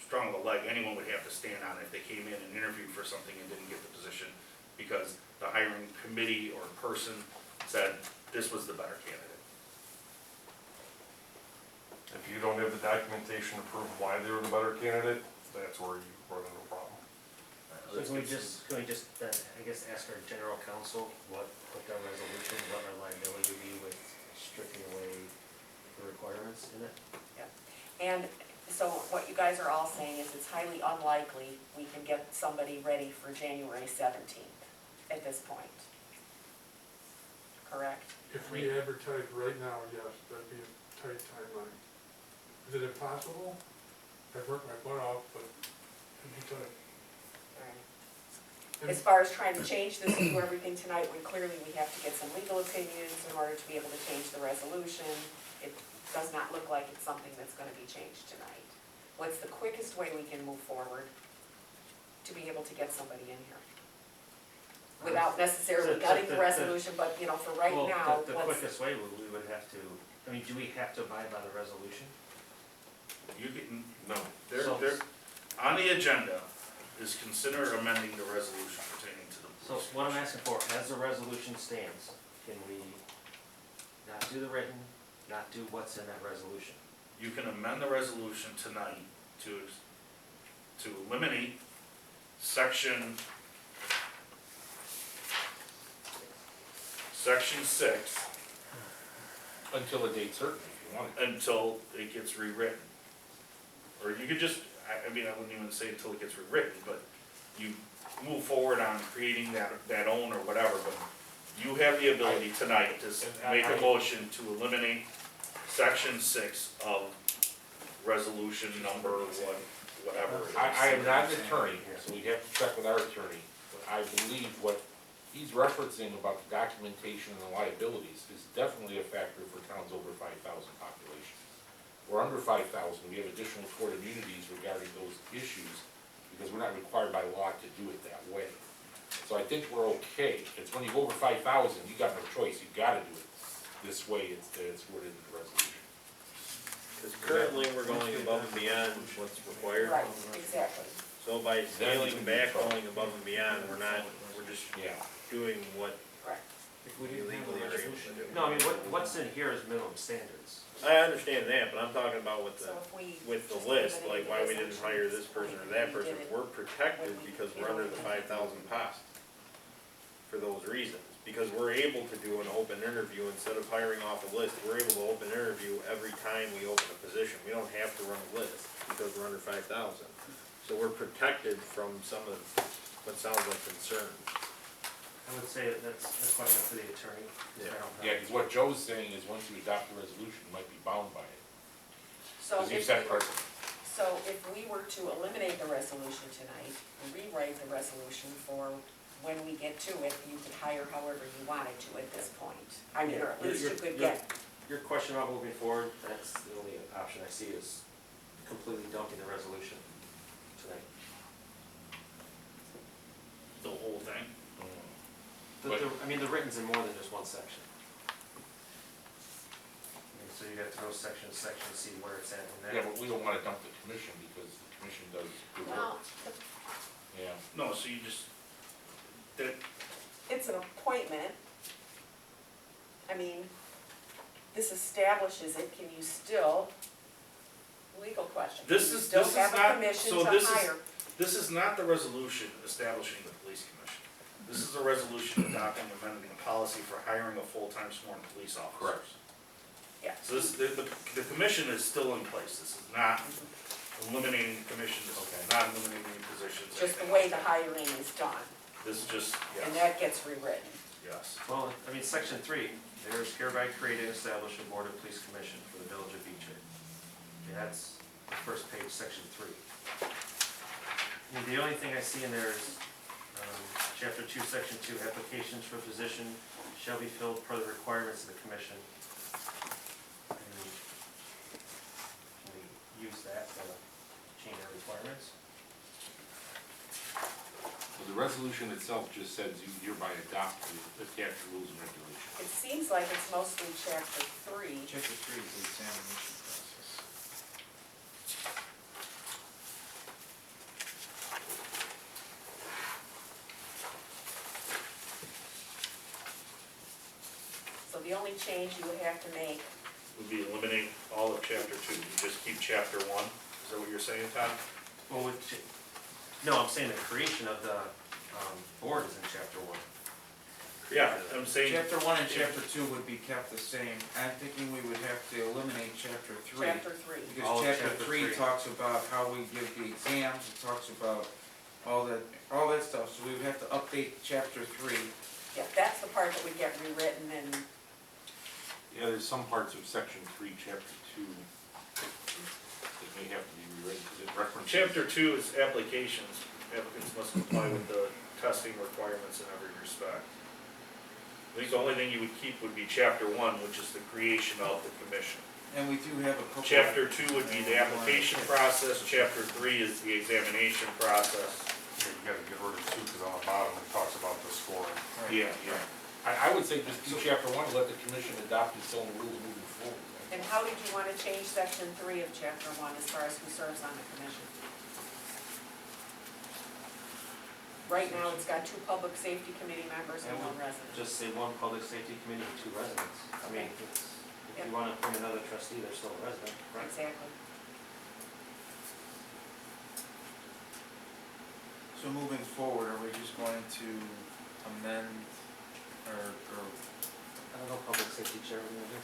strong of a leg anyone would have to stand on if they came in and interviewed for something and didn't get the position because the hiring committee or person said this was the better candidate. If you don't have the documentation to prove why they were the better candidate, that's where you run into a problem. So can we just then, I guess, ask our general counsel what our resolution, what our liability would be with stripping away the requirements in it? And so what you guys are all saying is it's highly unlikely we can get somebody ready for January 17th at this point. Correct? If we advertise right now, yes, that'd be a tight timeline. Is it impossible? I've worked my butt off, but it'd be tight. As far as trying to change this and do everything tonight, when clearly we have to get some legal opinions in order to be able to change the resolution, it does not look like it's something that's gonna be changed tonight. What's the quickest way we can move forward to be able to get somebody in here? Without necessarily gutting the resolution, but, for right now, The quickest way we would have to, do we have to abide by the resolution? You can, So- they're, on the agenda is consider amending the resolution pertaining to the So police. what I'm asking for, as the resolution stands, can we not do the written, not do what's in that resolution? You can amend the resolution tonight to eliminate section 6 Until a date certain, if you want it. until it gets rewritten. Or you could just, I wouldn't even say until it gets rewritten, but you move forward on creating that own or whatever, but you have the ability tonight to make a motion to eliminate section 6 of resolution number whatever it is. I am not an attorney, so we have to check with our attorney, but I believe what he's referencing about the documentation and the liabilities is definitely a factor for towns over 5,000 population. We're under 5,000, we have additional tort immunities regarding those issues, because we're not required by law to do it that way. So I think we're okay. It's when you go over 5,000, you got no choice, you gotta do it this way, it's worded in the resolution. Because currently we're going above and beyond what's required. Right, exactly. So by scaling back, going above and beyond, we're just Yeah. doing what Correct. If we we didn't have legally the are able resolution. to do. No, what's in here is minimum standards. I understand that, but I'm talking about with So if we. the just list, eliminate like why we the didn't hire this person or that person. did it We're protected because we're under the 5,000 past for those reasons. Because we're able to do an open interview instead of hiring off a list. We're able to open interview every time we open a position. We don't have to run a list because we're under 5,000. So we're protected from some of what sounds like concern. I would say that's a question for the attorney, 'cause I don't know. Yeah, because what Joe's saying is once you adopt the resolution, you might be bound by it. So Because you if set we were, precedent. so if we were to eliminate the resolution tonight, rewrite the resolution for when we get to it, you could hire however you wanted to at this point. I mean, or at least you could get, Your question about moving forward, that's the only option I see is completely dumping the resolution tonight. The whole thing. I mean, the written's in more than just one section. I mean, so you have to go section to section, see where it's at in Yeah, there. but we don't want to dump the commission because the commission does good well, work. Yeah. No, so you just, that, it's an appointment. I mean, this establishes it, can you still, legal question. This Can you is- still this is have a not- commission so to this is- hire? this is not the resolution establishing the police commission. This is a resolution adopting and amending the policy for hiring of full-time sworn police officers. Correct. Yeah. So this, the commission is still in place, this is not eliminating the commission, this is not eliminating any positions. Just the way the hiring is done, This is just, and yes, that gets rewritten. yes. Well, I mean, section 3, there is hereby created and established a board of police commission for the village of Beecher. Okay, that's the first page, section 3. I mean, the only thing I see in there is, chapter 2, section 2, applications for position shall be filled per the requirements of the commission. And can we use that to change our requirements? So the resolution itself just says you hereby adopt the chapter rules and regulations. It seems like it's mostly chapter 3. Chapter 3 is the examination process. So the only change you would have to make, Would be eliminate all of chapter 2, you just keep chapter 1, is that what you're saying, Todd? Well, no, I'm saying the creation of the board is in chapter 1. Yeah, I'm saying, Chapter 1 and chapter 2 would be kept the same. I'm thinking we would have to eliminate chapter 3. chapter 3. All Because of chapter chapter 3 3. talks about how we give the exams, it talks about all that stuff, so we would have to update chapter 3. Yeah, that's the part that would get rewritten and, Yeah, there's some parts of section 3, chapter 2 that may have to be rewritten because it references. chapter 2 is applications, applicants must comply with the testing requirements in every respect. I think the only thing you would keep would be chapter 1, which is the creation of the commission. And we do have a couple. Chapter 2 would be the application process, chapter 3 is the examination process. You gotta get rid of 2, because on the bottom it talks about the scoring. Yeah, yeah. I would say just do chapter 1 and let the commission adopt its own rules moving forward. and how did you want to change section 3 of chapter 1 as far as who serves on the commission? Right now, it's got 2 public safety committee members and 1 resident. Just say 1 public safety committee and 2 residents. I mean, if Yep. you want to appoint another trustee, they're still a resident. Exactly. So moving forward, are we just going to amend or I don't know, public safety chair, what do you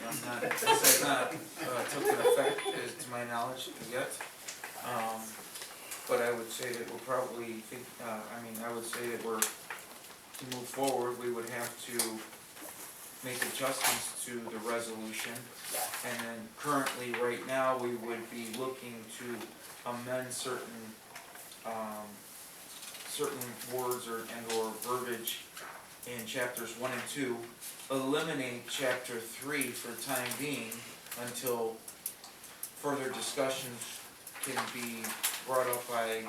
I'm not, this has not took an effect, to my knowledge, yet. But I would say that we'll probably think, I would say that to move forward, we would have to make adjustments to the resolution. Yes. And then currently, right now, we would be looking to amend certain words or verbiage in chapters 1 and 2, eliminate chapter 3 for the time being until further discussions can be brought up by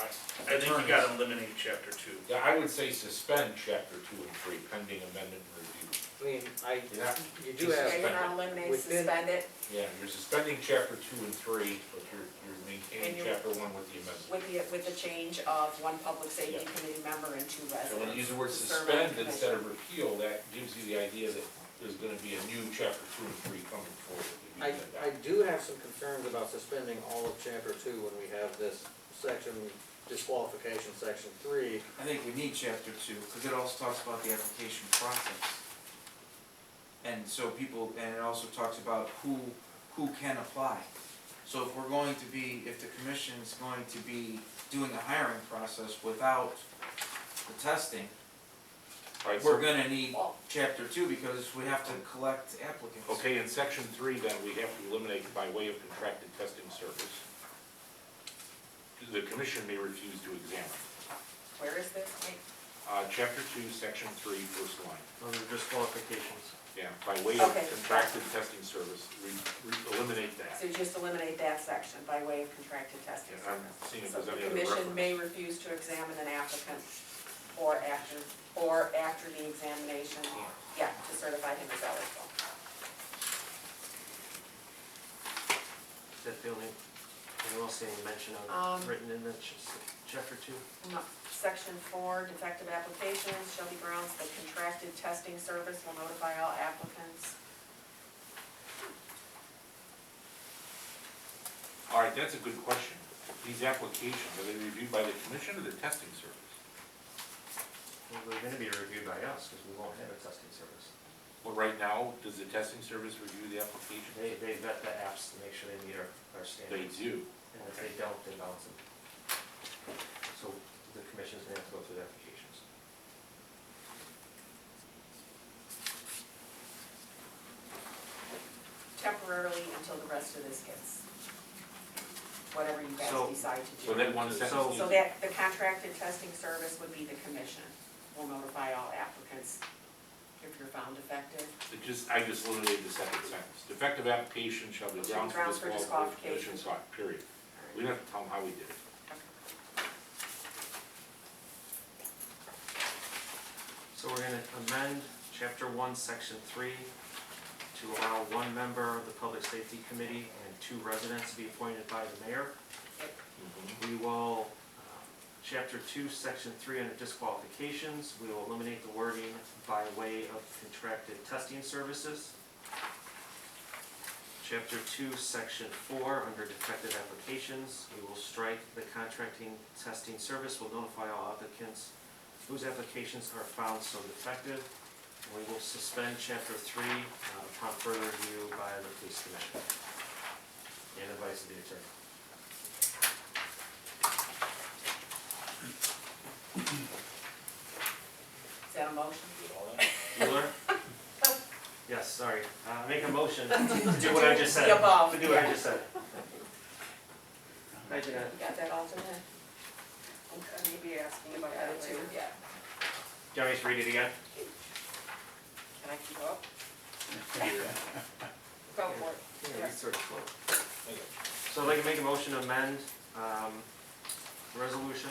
I think you gotta eliminate chapter 2. Yeah, I would say suspend chapter 2 and 3 pending amendment and review. I mean, Yeah. you do Just have, Okay, you're not eliminate, Within- suspend it Yeah, you're suspending chapter 2 and 3, but you're maintaining And you're- chapter 1 with the amendment. with the change of 1 public safety Yeah. committee member and 2 residents. So when you use the word to serve on the suspend instead of commission. repeal, that gives you the idea that there's gonna be a new chapter 2 and 3 coming forward. that we can I adopt. do have some concerns about suspending all of chapter 2 when we have this section, disqualification, section 3. I think we need chapter 2, because it also talks about the application process. And so and it also talks about who can apply. So if we're going to be, if the commission's going to be doing a hiring process without the testing, Right, we're so, gonna need chapter 2 because we have to collect applicants. okay, in section 3, then, we have to eliminate by way of contracted testing service. The commission may refuse to examine. Where is this? Wait, Chapter 2, section 3, first line. Under disqualifications. Yeah, by way of Okay. contracted testing service, eliminate that. so you just eliminate that section by way of contracted testing Yeah, I'm service. seeing if So there's the any other commission reference. may refuse to examine an applicant or after the examination, yeah, to certify him as eligible. Is that the only, I don't see any mention Um, of written in the chapter 2? No. Section 4, defective applications shall be grounds that contracted testing service will notify all applicants. All right, that's a good question. These applications, are they reviewed by the commission or the testing service? Well, they're gonna be reviewed by us, because we won't have a testing service. Well, right now, does the testing service review the application? They vet the apps to make sure they meet our They standards. do. And if they don't, they bounce them. So the commission's gonna have to go through the applications. Temporarily until the rest of this gets, whatever you guys So- decide to do. So that one sentence So- needs So that, the contracted testing service would be the commission, will notify all applicants if you're found defective. I just eliminated the second sentence. Defective application shall be grounds Grounds for for disqualification, disqualification. period. We don't have to tell them how we did it. So we're gonna amend chapter 1, section 3 to allow one member of the Public Safety Committee and 2 residents to be appointed by the mayor. We will, chapter 2, section 3 under disqualifications, we will eliminate the wording by way of contracted testing services. Chapter 2, section 4 under defective applications, we will strike the contracting testing service will notify all applicants whose applications are found so defective. And we will suspend chapter 3 upon further review by the police commission and advice of the attorney. Is that a motion? Bueller? Yes, sorry. Make a motion to do what I just said. The above, To do what I yeah. just said. Hi, Jeanette. You got that alternate? Okay, maybe asking about that too, yeah. Do you want me to read it again? Can I keep up? Go for it. Yeah, it's sort of slow. So I'd like to make a motion to amend resolution,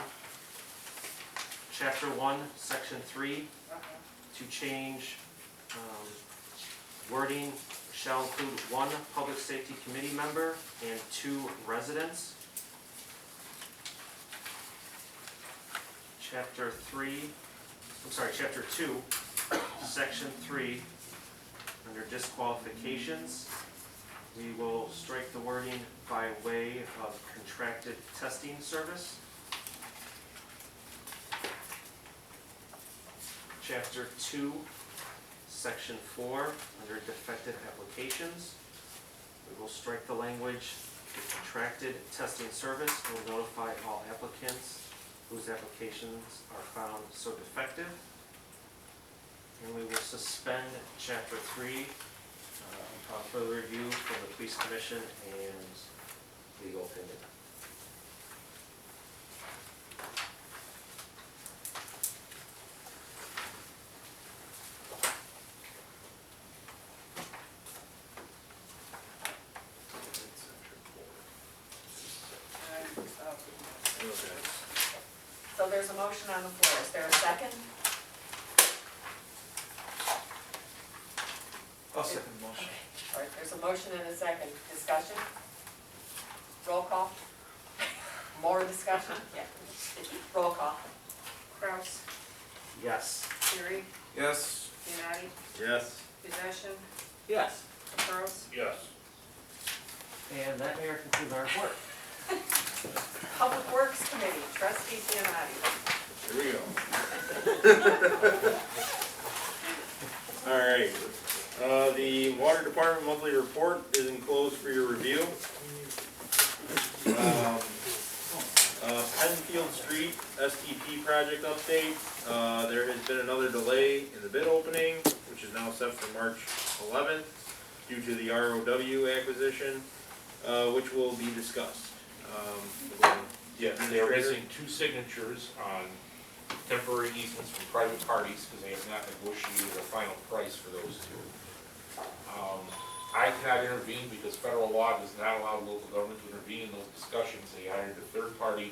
chapter 1, section 3, to change wording shall include 1 public safety committee member and 2 residents. Chapter 2, section 3, under disqualifications, we will strike the wording by way of contracted testing service. Chapter 2, section 4, under defective applications, we will strike the language, the contracted testing service will notify all applicants whose applications are found so defective. And we will suspend chapter 3 upon further review from the police commission and legal opinion. So there's a motion on the floor, is there a second? I'll second the motion. All right, there's a motion and a second, discussion? Roll call? More discussion? Yeah. Roll call. Kraus, Yes. Fury, Yes. Unani, Yes. Possession, Yes. Charles, Yes. And that, Mayor, concludes our report. Public Works Committee, trustee Giannotti. Here we go. All right, the water department monthly report is enclosed for your review. STP project update. There has been another delay in the bid opening, which is now set for March 11th due to the ROW acquisition, which will be discussed. Yeah, they are missing 2 signatures on temporary easements from private parties because they have not negotiated a final price for those 2. I cannot intervene because federal law does not allow local government to intervene in those discussions. They hired a third-party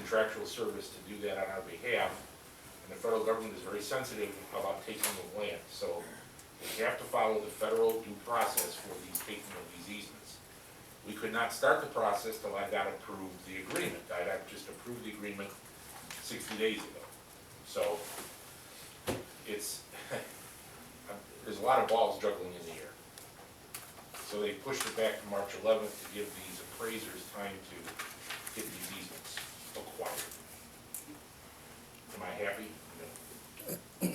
contractual service to do that on our behalf, and the federal government is very sensitive about taking the land. So we have to follow the federal due process for these taking of these easements. We could not start the process till I got approved the agreement. I'd have just approved the agreement 60 days ago. So it's, there's a lot of balls juggling in the air. So they pushed it back to March 11th to give these appraisers time to get these easements acquired. Am I happy? No.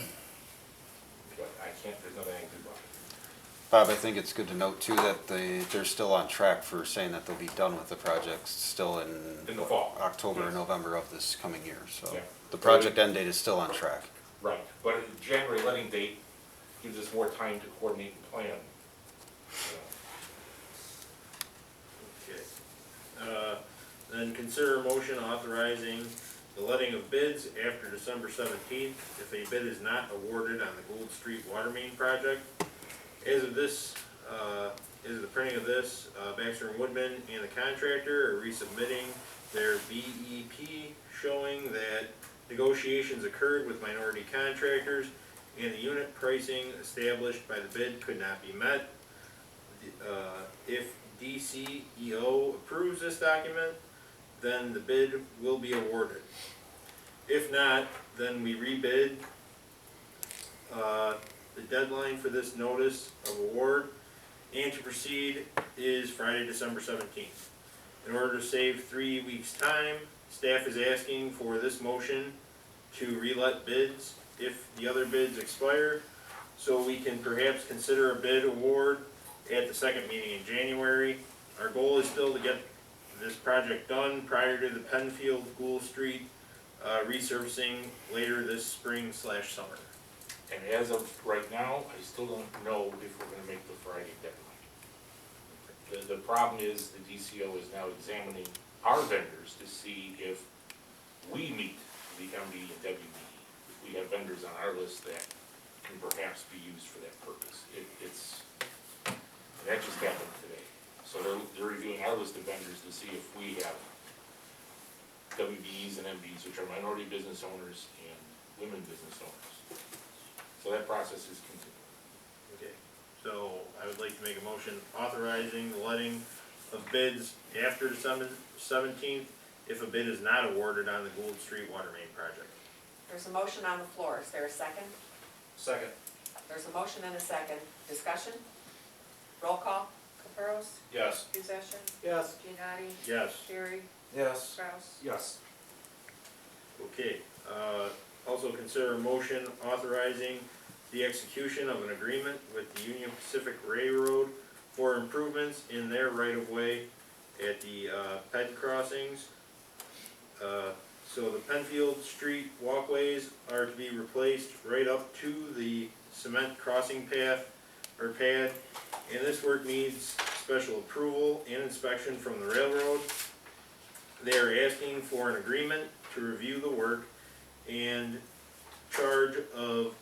But I can't, there's nothing I can do about it. Bob, I think it's good to note too that they're still on track for saying that they'll be done with the project still in In the fall. October or Yes. November of this coming year, so. Yeah. The project end date is still on track. Right, but the January letting date gives us more time to coordinate and plan. Okay. Then consider a motion authorizing the letting of bids after December 17th if a bid is not awarded on the Gould Street Water Main project. As of this, as of the printing of this, Baxter and Woodman and the contractor are resubmitting their BEP showing that negotiations occurred with minority contractors and the unit pricing established by the bid could not be met. If DCEO approves this document, then the bid will be awarded. If not, then we rebid. The deadline for this notice of award and to proceed is Friday, December 17th. In order to save 3 weeks' time, staff is asking for this motion to relet bids if the other bids expire, so we can perhaps consider a bid award at the second meeting in January. Our goal is still to get this project done prior to the Penfield Gould Street resurfacing later this spring/summer. And as of right now, I still don't know if we're gonna make the Friday deadline. The problem is the DCO is now examining our vendors to see if we meet the MD and WBE. If we have vendors on our list that can perhaps be used for that purpose. That just happened today. So they're reviewing our list of vendors to see if we have WBEs and MDs, which are minority business owners and women business owners. So that process is continuing. Okay, so I would like to make a motion authorizing the letting of bids after December 17th if a bid is not awarded on the Gould Street Water Main project. There's a motion on the floor, is there a second? Second. There's a motion and a second, discussion? Roll call? Caprows, Yes. Possession, Yes. Giannotti, Yes. Terry, Yes. Kraus. Yes. Okay, also consider a motion authorizing the execution of an agreement with the Union Pacific Railroad for improvements in their right-of-way at the PED crossings. So the Penfield Street walkways are to be replaced right up to the cement crossing path or pad, and this work needs special approval and inspection from the railroad. They are asking for an agreement to review the work and charge of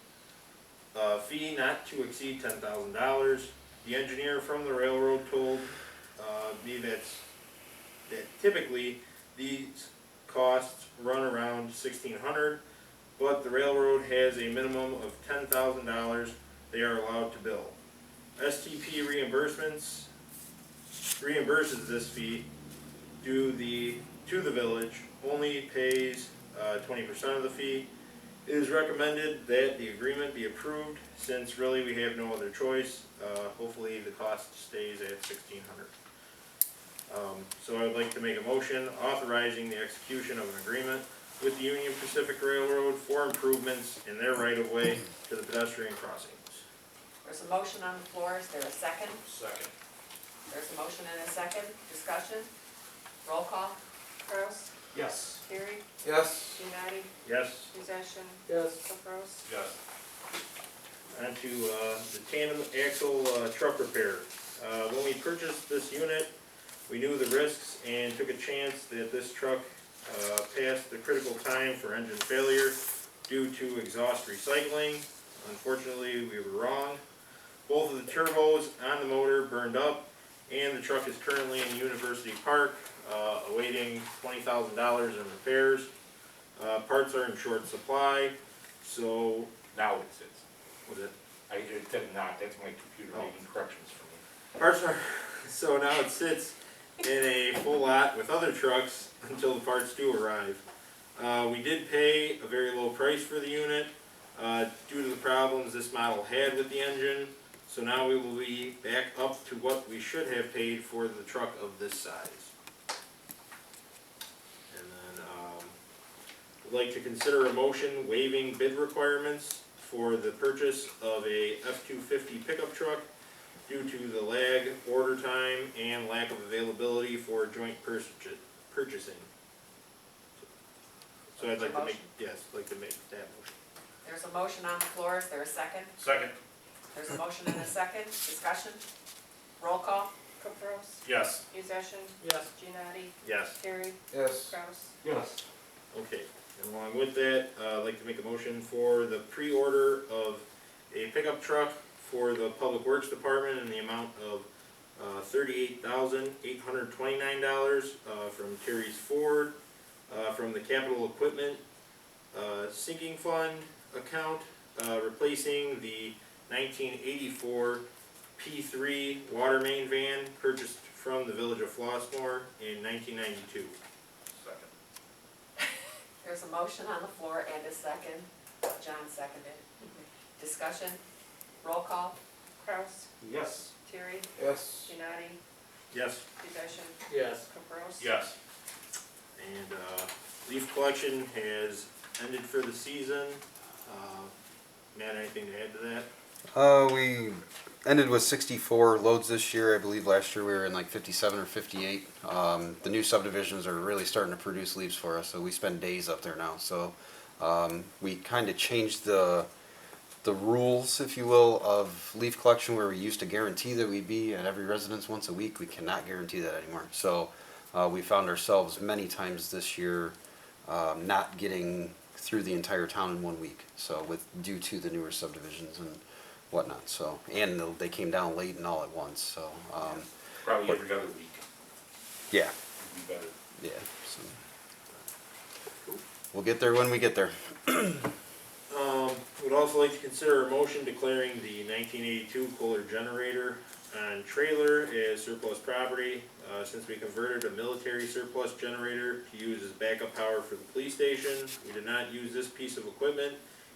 a fee not to exceed $10,000. The engineer from the railroad told me that typically these costs run around $1,600, but the railroad has a minimum of $10,000 they are allowed to bill. STP reimburses this fee to the village, only pays 20% of the fee. It is recommended that the agreement be approved since really we have no other choice. Hopefully the cost stays at $1,600. So I would like to make a motion authorizing the execution of an agreement with the Union Pacific Railroad for improvements in their right-of-way to the pedestrian crossings. There's a motion on the floor, is there a second? Second. There's a motion and a second, discussion? Roll call? Kraus, Yes. Terry, Yes. United, Yes. Possession, Yes. Caprows, Yes. On to the tandem axle truck repair. When we purchased this unit, we knew the risks and took a chance that this truck passed the critical time for engine failure due to exhaust recycling. Unfortunately, we were wrong. Both of the turbos on the motor burned up, and the truck is currently in University Park, awaiting $20,000 in repairs. Parts are in short supply, so, Now it sits. was it? It did not, that's my computer Oh. making corrections for me. Parts are, so now it sits in a full lot with other trucks until the parts do arrive. We did pay a very low price for the unit, due to the problems this model had with the engine. So now we will be back up to what we should have paid for the truck of this size. And then, I'd like to consider a motion waiving bid requirements for the purchase of a F-250 pickup truck due to the lag, order time, and lack of availability for joint purchasing. So I'd like to make, yes, like to make that motion. There's a motion on the floor, is there a second? Second. There's a motion and a second, discussion? Roll call? Caprows, Yes. Possession, Yes. United, Yes. Terry, Yes. Kraus, Yes. Okay, and along with that, I'd like to make a motion for the pre-order of a pickup truck for the Public Works Department in the amount of $38,829 from Terry's Ford, from the Capital Equipment sinking fund account, replacing the 1984 P3 water main van purchased from the Village of Flossmoor in 1992. Second. There's a motion on the floor and a second. John seconded. Discussion? Roll call? Kraus, Yes. Terry, Yes. United, Yes. Possession, Yes. Caprows. Yes. And leaf collection has ended for the season. Matt, anything to add to that? We ended with 64 loads this year. I believe last year we were in like 57 or 58. The new subdivisions are really starting to produce leaves for us, so we spend days up there now. So we kind of changed the rules, if you will, of leaf collection, where we used to guarantee that we'd be at every residence once a week. We cannot guarantee that anymore. So we found ourselves many times this year not getting through the entire town in 1 week. So due to the newer subdivisions and whatnot. So and they came down late and all at once. So Probably every other week yeah, would be better. yeah. So we'll get there when we get there. Would also like to consider a motion declaring the 1982 Kohler generator on trailer as surplus property, since we converted a military surplus generator to use as backup power for the police station. We did not use this piece of equipment,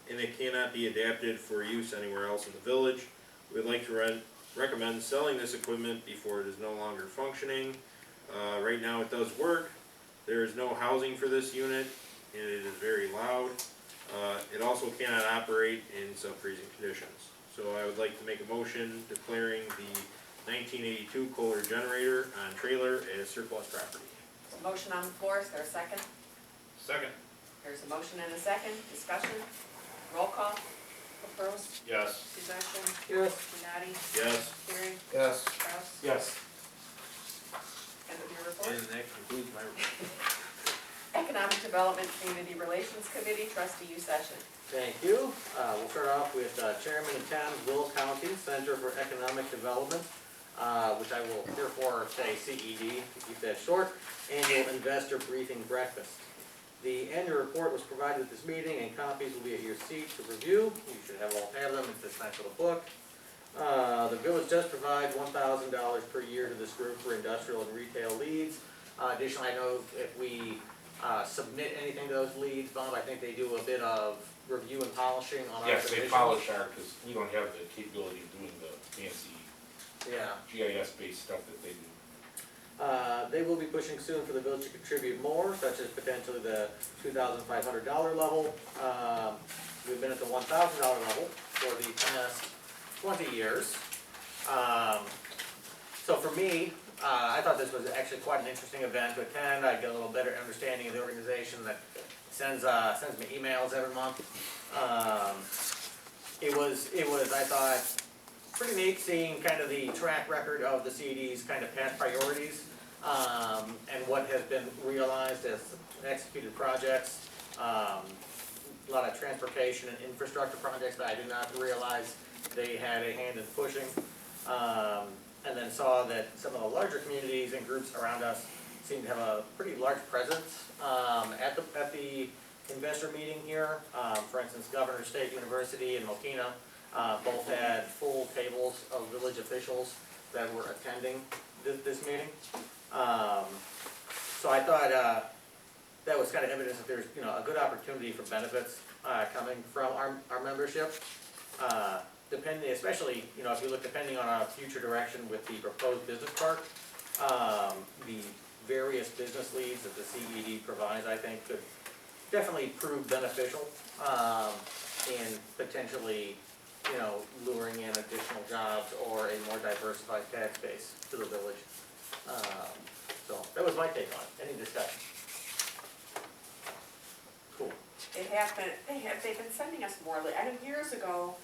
and it cannot be adapted for use anywhere else in the village. We'd like to recommend selling this equipment before it is no longer functioning. Right now it does work. There is no housing for this unit, and it is very loud. It also cannot operate in sub-freezing conditions. So I would like to make a motion declaring the 1982 Kohler generator on trailer as surplus property. There's a motion on the floor, is there a second? Second. There's a motion and a second, discussion? Roll call? Caprows, Yes. Possession, Yes. United, Yes. Terry, Yes. Kraus. Yes. End of your report? And that concludes my report. Economic Development Community Relations Committee, trustee session. Thank you. We'll start off with Chairman of Tom's Will County Center for Economic Development, which I will therefore say CED to keep that short, Annual Investor Briefing Breakfast. The annual report was provided at this meeting, and copies will be at your seat to review. You should have them. It's this nice little book. The village does provide $1,000 per year to this group for industrial and retail leads. Additionally, I know if we submit anything to those leads, Bob, I think they do a bit of review and polishing on our Yes, they submissions. polish our, because we don't have the capability of doing the fancy Yeah. GIS-based stuff that they do. They will be pushing soon for the village to contribute more, such as potentially the $2,500 level. We've been at the $1,000 level for the past 20 years. So for me, I thought this was actually quite an interesting event to attend. I get a little better understanding of the organization that sends me emails every month. It was, I thought, pretty neat seeing kind of the track record of the CED's kind of past priorities, and what has been realized as executed projects. A lot of transportation and infrastructure projects that I did not realize they had a hand in pushing. And then saw that some of the larger communities and groups around us seem to have a pretty large presence at the investor meeting here. For instance, Governor State University and Mokina both had full tables of village officials that were attending this meeting. So I thought that was kind of evidence that there's, a good opportunity for benefits coming from our membership. Depending, especially, if you look depending on our future direction with the proposed business park, the various business leads that the CED provides, I think, could definitely prove beneficial in potentially, luring in additional jobs or a more diversified tax base to the village. So that was my take on it. Any discussion? Cool. They've been sending us more, I know years ago,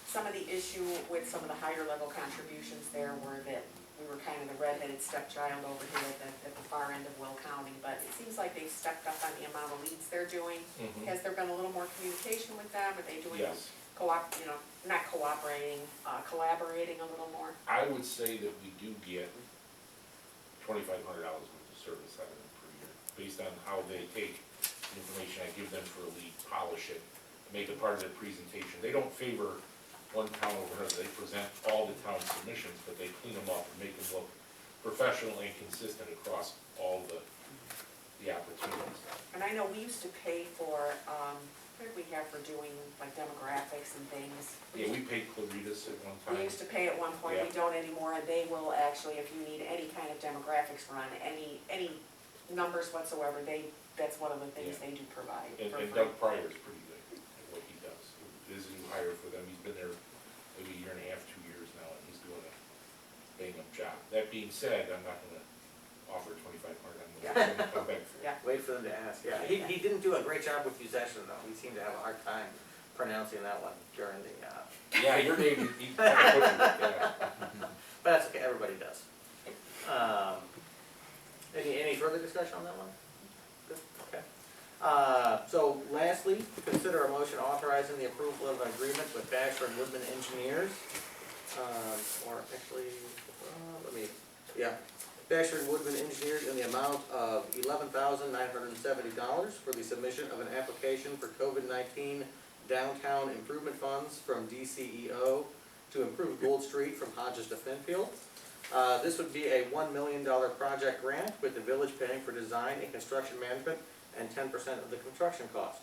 some of the issue with some of the higher level contributions there were that we were kind of the redheaded stepchild over here at the far end of Will County, but it seems like they've stepped up on the amount of leads they're doing. Has there been a little more communication with them? Are they doing Yes. not cooperating, collaborating a little more? I would say that we do get $2,500 worth of service out of them per year, based on how they take the information I give them for a lead, polish it, make it part of their presentation. They don't favor one town over another. They present all the town submissions, but they clean them up and make them look professional and consistent across all the opportunities. And I know we used to pay for, what did we have for doing like demographics and things? Yeah, we paid Claritas at one We time. used to pay at one point, we Yeah. don't anymore, and they will actually, if you need any kind of demographics run, any numbers whatsoever, that's one of the things Yeah. they do provide And for free. Doug Pryor's pretty good at what he does. This is a new hire for them. He's been there maybe a year and a half, 2 years now, and he's doing a bang-up job. That being said, I'm not gonna offer $2,500. I'm gonna come back for it. Yeah. Wait for them to ask, yeah. He didn't do a great job with possession though. He seemed to have a hard time pronouncing that one during the, Yeah, your name, he kind of put it, yeah. but that's okay, everybody does. Any further discussion on that one? Good, okay. So lastly, consider a motion authorizing the approval of an agreement with Beecher and Woodman Engineers. Or actually, Beecher and Woodman Engineers in the amount of $11,970 for the submission of an application for COVID-19 downtown improvement funds from DCEO to improve Gold Street from Hodges to Finfield. This would be a $1 million project grant with the village paying for design and construction management and 10% of the construction cost.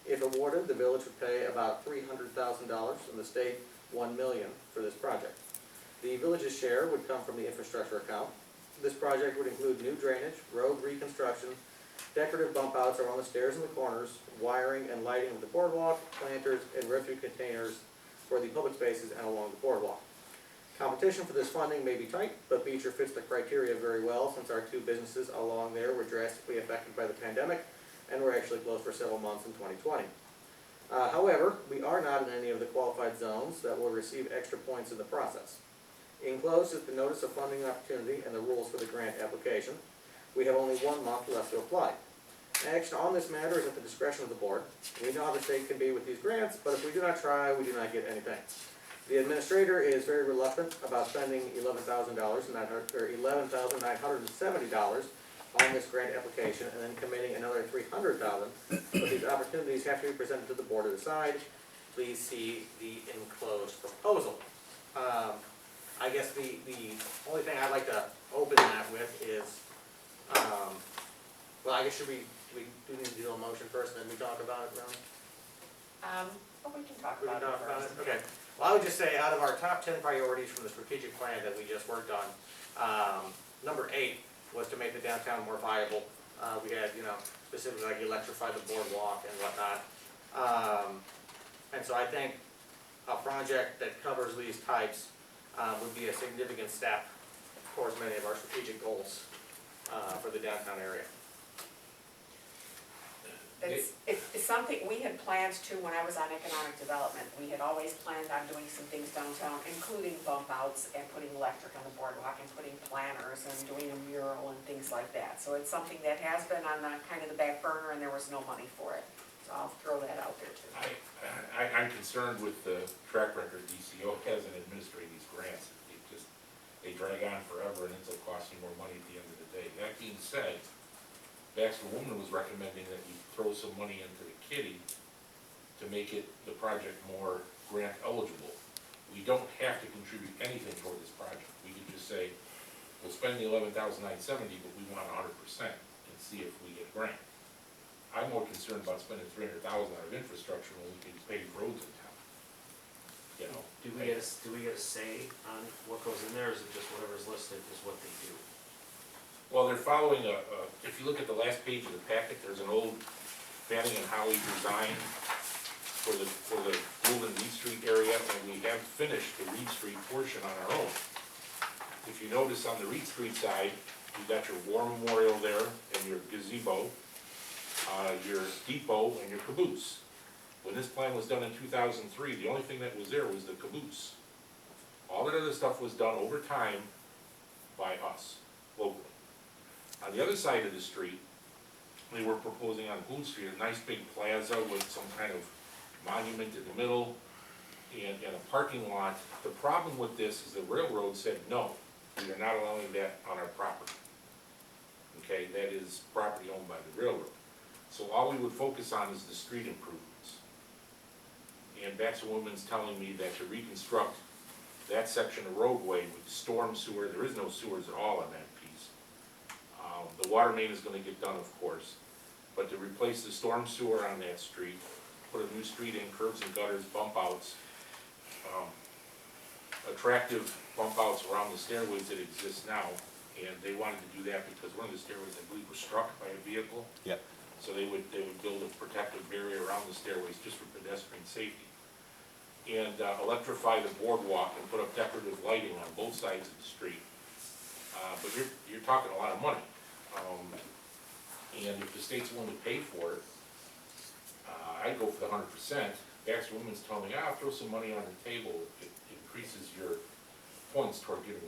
If awarded, the village would pay about $300,000 and the state $1 million for this project. The village's share would come from the infrastructure account. This project would include new drainage, road reconstruction, decorative bump outs around the stairs and the corners, wiring and lighting of the boardwalk, planters, and refuse containers for the public spaces and along the boardwalk. Competition for this funding may be tight, but Beecher fits the criteria very well since our two businesses along there were drastically affected by the pandemic and were actually closed for several months in 2020. However, we are not in any of the qualified zones that will receive extra points in the process. Enclosed is the notice of funding opportunity and the rules for the grant application. We have only 1 month left to apply. Action on this matter is at the discretion of the board. We know how the state can be with these grants, but if we do not try, we do not get anything. The administrator is very reluctant about spending $11,970 on this grant application and then committing another $300,000. But these opportunities have to be presented to the board to decide. Please see the enclosed proposal. I guess the only thing I'd like to open that with is, well, I guess we do need to do a motion first, and then we talk about it, Ron? But we can talk We can about it talk about first. it, okay. Well, I would just say, out of our top 10 priorities from the strategic plan that we just worked on, number 8 was to make the downtown more viable. We had, specifically like electrify the boardwalk and whatnot. And so I think a project that covers these types would be a significant step towards many of our strategic goals, for the downtown area. It's something we had planned to when I was on economic development. We had always planned on doing some things downtown, including bump outs and putting electric on the boardwalk and putting planters and doing a mural and things like that. So it's something that has been on the, kind of the back burner, and there was no money for it. So I'll throw that out there too. I'm concerned with the track record DCO has in administering these grants. They drag on forever and ends up costing more money at the end of the day. That being said, Baxter Woman was recommending that you throw some money into the kitty to make the project more grant eligible. We don't have to contribute anything toward this project. We could just say, we'll spend the $11,970, but we want 100% and see if we get a grant. I'm more concerned about spending $300,000 out of infrastructure when we can pave roads in town. You know? Do we get a say on what goes in there, or is it just whatever's listed is what they do? Well, they're following if you look at the last page of the packet, there's an old Fanning and Holly design for the Golden Reed Street area, and we have finished the Reed Street portion on our own. If you notice on the Reed Street side, you've got your war memorial there and your gazebo, your depot and your caboose. When this plan was done in 2003, the only thing that was there was the caboose. All that other stuff was done over time by us, locally. On the other side of the street, they were proposing on Gould Street, a nice big plaza with some kind of monument in the middle and a parking lot. The problem with this is the railroad said, no, we are not allowing that on our property. Okay, that is property owned by the railroad. So all we would focus on is the street improvements. And Baxter Woman's telling me that to reconstruct that section of roadway with the storm sewer, there is no sewers at all on that piece. The water main is gonna get done, of course, but to replace the storm sewer on that street, put a new street in, curbs and gutters, bump outs, attractive bump outs around the stairways that exist now, and they wanted to do that because one of the stairways, I believe, was struck by a vehicle. Yep. So they would build a protective barrier around the stairways just for pedestrian safety. And electrify the boardwalk and put up decorative lighting on both sides of the street. But you're talking a lot of money. And if the state's willing to pay for it, I'd go for the 100%. Baxter Woman's telling me, throw some money on the table. It increases your points toward getting